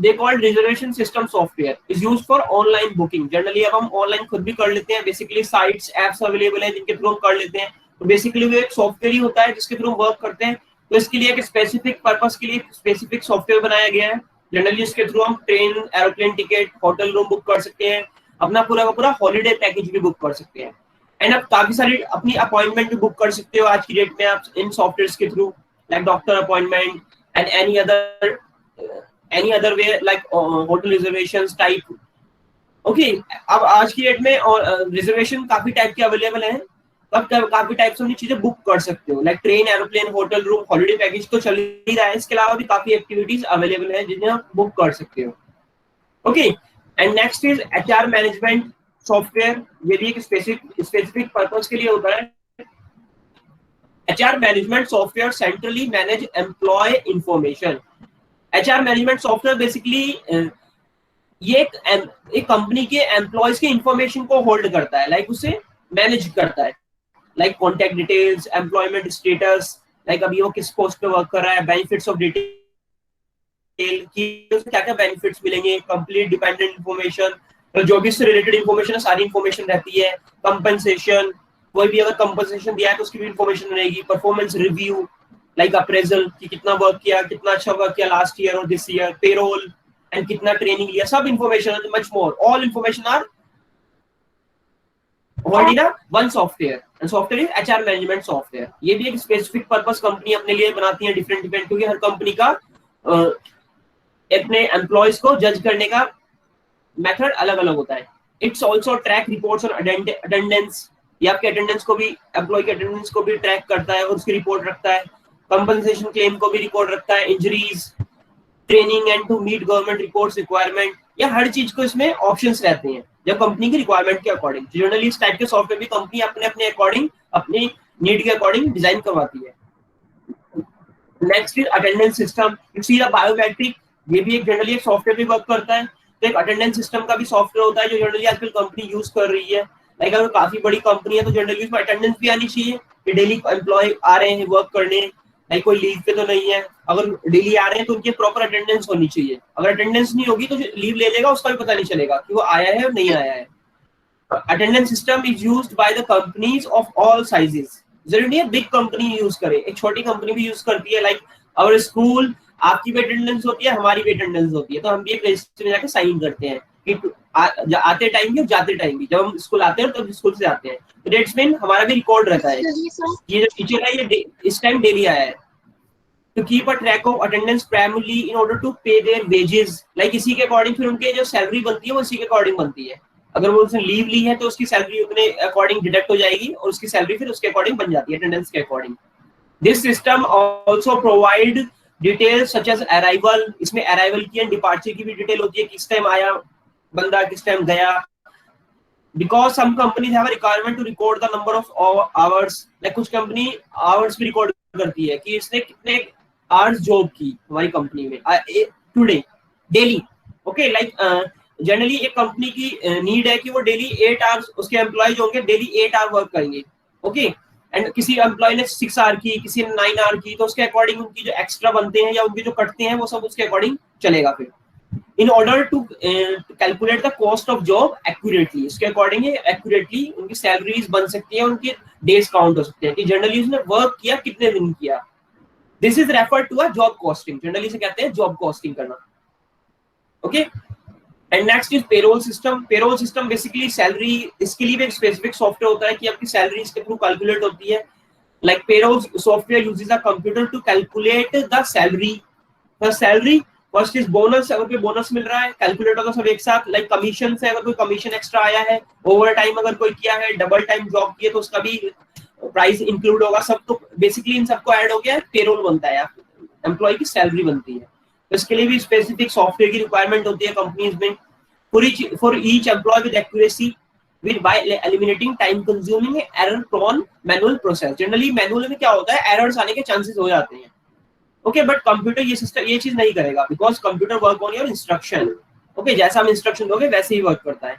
they call reservation system software is used for online booking. Generally अब हम online खुद भी कर लेते हैं, basically sites apps available हैं जिनके through हम कर लेते हैं। तो बेसिकली वो एक सॉफ्टवेयर ही होता है जिसके थ्रू हम वर्क करते हैं। तो इसके लिए एक स्पेसिफिक पर्पस के लिए स्पेसिफिक सॉफ्टवेयर बनाया गया है। जनरली इसके थ्रू हम train, aeroplane ticket, hotel room book कर सकते हैं, अपना पूरा का पूरा हॉलीडे पैकेज भी बुक कर सकते हैं। एंड आप काफी सारी अपनी अपॉइंटमेंट भी बुक कर सकते हो आज की डेट में आप इन सॉफ्टवेयर्स के through, like doctor appointment and any other way, like hotel reservations type. Okay, अब आज की डेट में और रिजर्वेशन काफी टाइप के अवेलेबल हैं, अब काफी टाइप से चीजें बुक कर सकते हो, like train, aeroplane, hotel room, holiday package तो चल ही रहा है, इसके अलावा भी काफी एक्टिविटीज अवेलेबल है जिन्हें आप बुक कर सकते हो। Okay, and next is HR management software. ये भी एक स्पेसिफिक पर्पस के लिए होता है। HR management software centrally manage employ information. HR management software basically ये एक कंपनी के एम्प्लॉयज के इंफॉर्मेशन को होल्ड करता है, लाइक उसे मैनेज करता है, like contact details, employment status, like अभी वो किस पोस्ट पे वर्क कर रहा है, बेनिफिट्स ऑफ डिटेल की क्या क्या बेनिफिट्स मिलेंगे, कंप्लीट डिपेंडेंट इंफॉर्मेशन, तो जो भी इससे रिलेटेड इन्फॉर्मेशन है सारी इन्फॉर्मेशन रहती है। कंपनसेशन, कोई भी अगर कंपनसेशन दिया है तो उसकी भी इन्फॉर्मेशन रहेगी। परफॉर्मेंस रिव्यू लाइक अप्रेजल कि कितना वर्क किया, कितना अच्छा वर्क किया लास्ट ईयर और दिस ईयर, पेरोल एंड कितना ट्रेनिंग लिया, सब information, much more, all information are hold in one software, and software is HR management software. ये भी एक स्पेसिफिक पर्पस कंपनी अपने लिए बनाती है, डिफरेंट डिफरेंट, क्योंकि हर कंपनी का अपने एम्प्लॉयज को जज करने का मेथड अलग अलग होता है। It's also track reports on attendance, ये आपके अटेंडेंस को भी, एम्प्लॉय के अटेंडेंस को भी ट्रैक करता है और उसकी रिपोर्ट रखता है। कंपनसेशन क्लेम को भी रिकॉर्ड रखता है, injuries, training and to meet government reports requirement, या हर चीज को इसमें ऑप्शंस रहते हैं जब कंपनी की रिक्वायरमेंट के अकॉर्डिंग। जनरली इस टाइप के सॉफ्टवेयर भी कंपनी अपने अपने अकॉर्डिंग, अपनी नीड के अकॉर्डिंग डिजाइन करवाती है। Next is attendance system. You see the biometric, ये भी एक जनरली एक सॉफ्टवेयर भी वर्क करता है। तो एक अटेंडेंस सिस्टम का भी सॉफ्टवेयर होता है जो जनरली आजकल कंपनी यूज कर रही है। लाइक अगर काफी बड़ी कंपनी है तो जनरली उसमें अटेंडेंस भी आनी चाहिए कि डेली एम्प्लॉय आ रहे हैं वर्क करने, लाइक कोई लीव पे तो नहीं है। अगर डेली आ रहे हैं तो उनकी प्रॉपर अटेंडेंस होनी चाहिए। अगर अटेंडेंस नहीं होगी तो लीव ले लेगा, उसका भी पता नहीं चलेगा कि वो आया है और नहीं आया है। Attendance system is used by the companies of all sizes. जरूरी नहीं है बिग कंपनी यूज करे, एक छोटी कंपनी भी यूज करती है। लाइक और स्कूल, आपकी भी अटेंडेंस होती है, हमारी भी अटेंडेंस होती है, तो हम भी एक रजिस्टर में जाके साइन करते हैं कि आते टाइम भी और जाते टाइम भी। जब हम स्कूल आते हैं तब स्कूल से आते हैं, तो डेट्स मीन हमारा भी रिकॉर्ड रहता है। ये जो टीचर है ये इस टाइम डेली आया है। To keep a track of attendance primarily in order to pay their wages, like इसी के अकॉर्डिंग फिर उनके जो सैलरी बनती है वो इसी के अकॉर्डिंग बनती है। अगर वो उसने लीव ली है तो उसकी सैलरी उतने अकॉर्डिंग डिडक्ट हो जाएगी और उसकी सैलरी फिर उसके अकॉर्डिंग बन जाती है, अटेंडेंस के according. This system also provide details such as arrival, इसमें अराइवल की एंड डिपार्चर की भी डिटेल होती है, किस टाइम आया बंदा, किस टाइम गया। Because some companies have a requirement to record the number of hours, like कुछ कंपनी hours भी रिकॉर्ड करती है कि इसने कितने hours जॉब की हमारी कंपनी में today daily. Okay, like generally एक कंपनी की नीड है कि वो डेली 8 आवर्स उसके एम्प्लॉय होंगे डेली 8 आवर वर्क करेंगे। ओके, एंड किसी एम्प्लॉय ने 6 आवर की, किसी ने 9 आवर की, तो उसके अकॉर्डिंग उनकी जो एक्स्ट्रा बनते हैं या उनके जो कटते हैं वो सब उसके अकॉर्डिंग चलेगा। फिर in order to calculate the cost of job accurately, इसके अकॉर्डिंग एक्यूरेटली उनकी सैलरीज बन सकती है, उनके डेज काउंट हो सकते हैं कि जनरली उसने वर्क किया कितने दिन किया। This is referred to a job costing, generally से कहते हैं जॉब कॉस्टिंग करना। Okay, and next is payroll system. Payroll system basically salary, इसके लिए भी एक स्पेसिफिक सॉफ्टवेयर होता है कि आपकी सैलरी इसके थ्रू कैलकुलेट होती है। Like payroll software uses a computer to calculate the salary. Salary first is bonus, अगर कोई बोनस मिल रहा है कैलकुलेट होगा सब एक साथ। लाइक कमीशन से, अगर कोई कमीशन एक्स्ट्रा आया है, ओवर टाइम अगर कोई किया है, डबल टाइम जॉब किया तो उसका भी प्राइस इंक्लूड होगा सब। तो बेसिकली इन सबको ऐड हो गया पेरोल बनता है, एम्प्लॉय की सैलरी बनती है। तो इसके लिए भी स्पेसिफिक सॉफ्टवेयर की रिक्वायरमेंट होती है कंपनीज में। For each employ with accuracy with by eliminating time consuming error prone manual process। Generally manual में क्या होता है, एरर्स आने के चांसेस हो जाते हैं। ओके, बट कंप्यूटर ये सिस्टम ये चीज नहीं करेगा, because computer work on your instruction. Okay, जैसा हम इंस्ट्रक्शन दोगे वैसे ही वर्क करता है।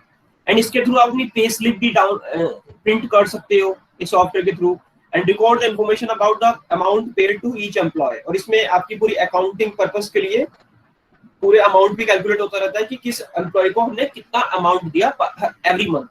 एंड इसके थ्रू आप अपनी पे स्लिप भी डाउन प्रिंट कर सकते हो इस सॉफ्टवेयर के through, and record the information about the amount paid to each employ. और इसमें आपकी पूरी अकाउंटिंग पर्पस के लिए पूरे अमाउंट भी कैलकुलेट होता रहता है कि किस एम्प्लॉय को हमने कितना अमाउंट दिया every month.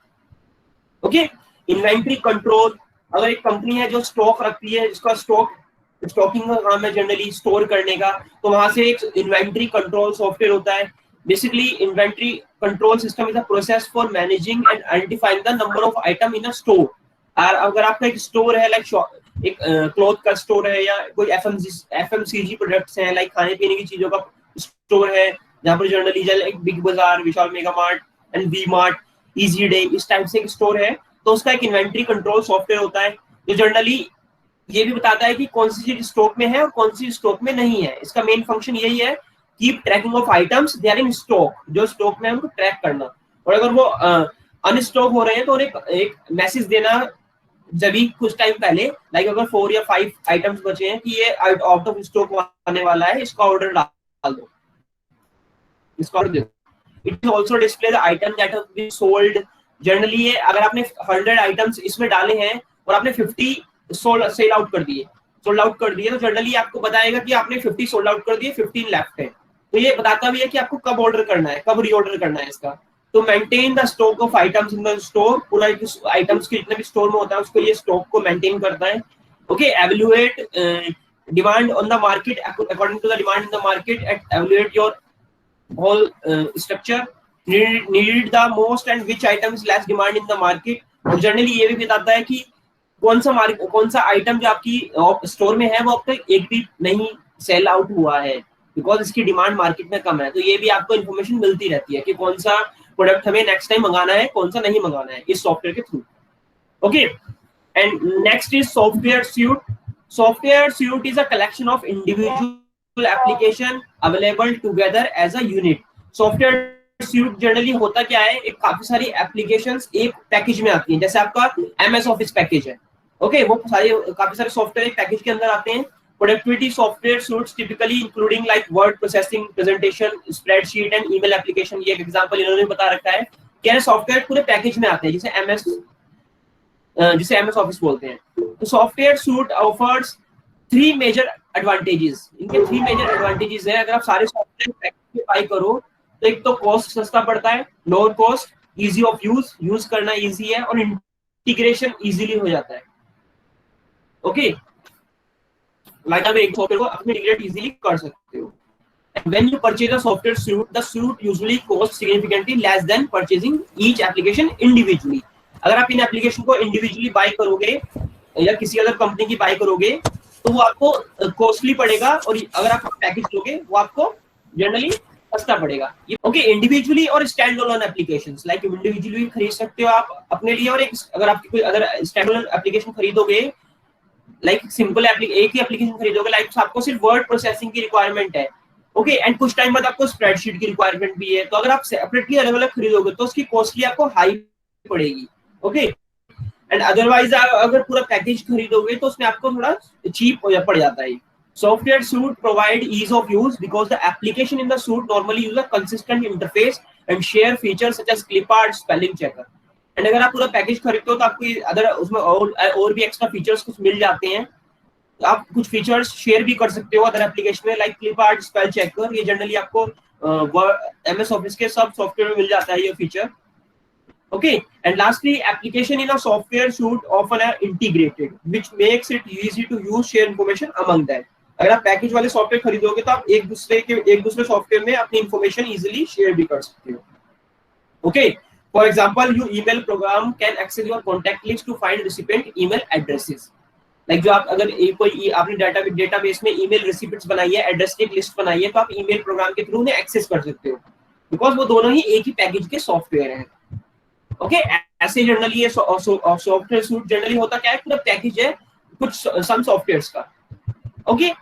Okay, inventory control, अगर एक कंपनी है जो स्टॉक रखती है, जिसका स्टॉकिंग का काम है जनरली स्टोर करने का, तो वहां से एक इन्वेंट्री कंट्रोल सॉफ्टवेयर होता है। Basically inventory control system is a process for managing and identifying the number of item in a store. अगर आपका एक स्टोर है, लाइक एक क्लॉथ का स्टोर है या कोई एफएमसीजी प्रोडक्ट्स हैं, लाइक खाने पीने की चीजों का स्टोर है, जहाँ पर जनरली एक Big Bazaar, Vishal Mega Mart and V Mart, Easyday, इस टाइप से एक स्टोर है, तो उसका एक इन्वेंट्री कंट्रोल सॉफ्टवेयर होता है जो जनरली ये भी बताता है कि कौन सी चीज स्टॉक में है और कौन सी स्टॉक में नहीं है। इसका मेन फंक्शन यही है, keep tracking of items they are in stock, जो स्टॉक में है उनको ट्रैक करना। और अगर वो अनस्टॉक हो रहे हैं तो एक मैसेज देना जब भी कुछ टाइम पहले, लाइक अगर 4 या 5 आइटम्स बचे हैं कि ये आउट ऑफ स्टॉक आने वाला है, इसका ऑर्डर डाल दो, इसका ऑर्डर दे दो। It will also display the item that have been sold। Generally ये अगर आपने 100 आइटम्स इसमें डाले हैं और आपने 50 सेल आउट कर दिए, सोल्ड आउट कर दिए, तो जनरली आपको बताएगा कि आपने 50 सोल्ड आउट कर दिए, 15 लेफ्ट है। तो ये बताता भी है कि आपको कब ऑर्डर करना है, कब रीऑर्डर करना है इसका। to maintain the stock of items in the store, पूरा आइटम्स के जितने भी स्टोर में होता है उसको ये स्टॉक को मेंटेन करता है. Okay, evaluate demand on the market according to the demand in the market, and evaluate your whole structure, needed the most and which item is less demand in the market. और generally ये भी बताता है कि कौन सा item जो आपकी स्टोर में है वो अब तक एक भी नहीं सेल आउट हुआ है बिकॉज इसकी डिमांड मार्केट में कम है. तो ये भी आपको इन्फॉर्मेशन मिलती रहती है कि कौन सा प्रोडक्ट हमें नेक्स्ट टाइम मंगाना है, कौन सा नहीं मंगाना है इस सॉफ्टवेयर के through. Okay, and next is software suite. Software suite is a collection of individual application available together as a unit. Software suite generally होता क्या है, एक काफी सारी एप्लीकेशंस एक पैकेज में आती हैं. जैसे आपका एमएस ऑफिस पैकेज है. ओके, वो काफी सारे सॉफ्टवेयर एक पैकेज के अंदर आते हैं. Productivity software suites typically including like word processing, presentation, spreadsheet and email application. ये एक एग्जांपल इन्होंने बता रखा है कि सॉफ्टवेयर पूरे पैकेज में आते हैं जिसे एमएस ऑफिस बोलते हैं. तो software suite offers 3 major advantages. इनके 3 मेजर एडवांटेजेस हैं. अगर आप सारे सॉफ्टवेयर पैकेज में बाय करो तो एक तो कॉस्ट सस्ता पड़ता है, lower cost, easy of use करना इजी है और इंटीग्रेशन इजीली हो जाता है. ओके, like आप एक सॉफ्टवेयर को अपने इंटीग्रेट इजीली कर सकते हो. When you purchase a software suite, the suite usually costs significantly less than purchasing each application individually. अगर आप इन एप्लीकेशन को इंडिविजुअली बाय करोगे या किसी अदर कंपनी की बाय करोगे तो वो आपको कॉस्टली पड़ेगा, और अगर आप पैकेज लोगे वो आपको जनरली सस्ता पड़ेगा. ओके, इंडिविजुअली और stand alone applications, like individually खरीद सकते हो आप अपने लिए, और अगर आप कोई अदर स्टैंड अलोन एप्लीकेशन खरीदोगे लाइक सिंपल एक ही एप्लीकेशन खरीदोगे, लाइक आपको सिर्फ वर्ड प्रोसेसिंग की रिक्वायरमेंट है. ओके, एंड कुछ टाइम बाद आपको स्प्रेडशीट की रिक्वायरमेंट भी है. तो अगर आप सेपरेटली अलग अलग खरीदोगे तो उसकी कॉस्टली आपको हाई पड़ेगी. ओके, एंड अदरवाइज अगर पूरा पैकेज खरीदोगे तो उसमें आपको थोड़ा चीप पड़ जाता है. Software suite provide ease of use because the application in the suite normally use a consistent interface and share features such as clip art, spelling checker. And अगर आप पूरा पैकेज खरीदते हो तो आपको अदर उसमें और भी एक्स्ट्रा फीचर्स कुछ मिल जाते हैं. आप कुछ फीचर्स शेयर भी कर सकते हो अदर एप्लीकेशन में, like clip art, spell checker. ये जनरली आपको एमएस ऑफिस के सब सॉफ्टवेयर में मिल जाता है ये feature. Okay, and lastly application in a software suite often are integrated which makes it easy to use share information among that. अगर आप पैकेज वाले सॉफ्टवेयर खरीदोगे तो आप एक दूसरे सॉफ्टवेयर में अपनी इंफॉर्मेशन इजीली शेयर भी कर सकते हो. Okay, for example your email program can access your contact list to find recipient email addresses. like जो आप अगर कोई आपने डेटाबेस में ईमेल रिसिपिएंट्स बनाई है, एड्रेस की लिस्ट बनाई है, तो आप ईमेल प्रोग्राम के थ्रू उन्हें एक्सेस कर सकते हो बिकॉज वो दोनों ही एक ही पैकेज के सॉफ्टवेयर हैं. ओके, ऐसे जनरली ये सॉफ्टवेयर सूट जनरली होता क्या है, पूरा पैकेज है कुछ सम सॉफ्टवेयर्स का. ओके,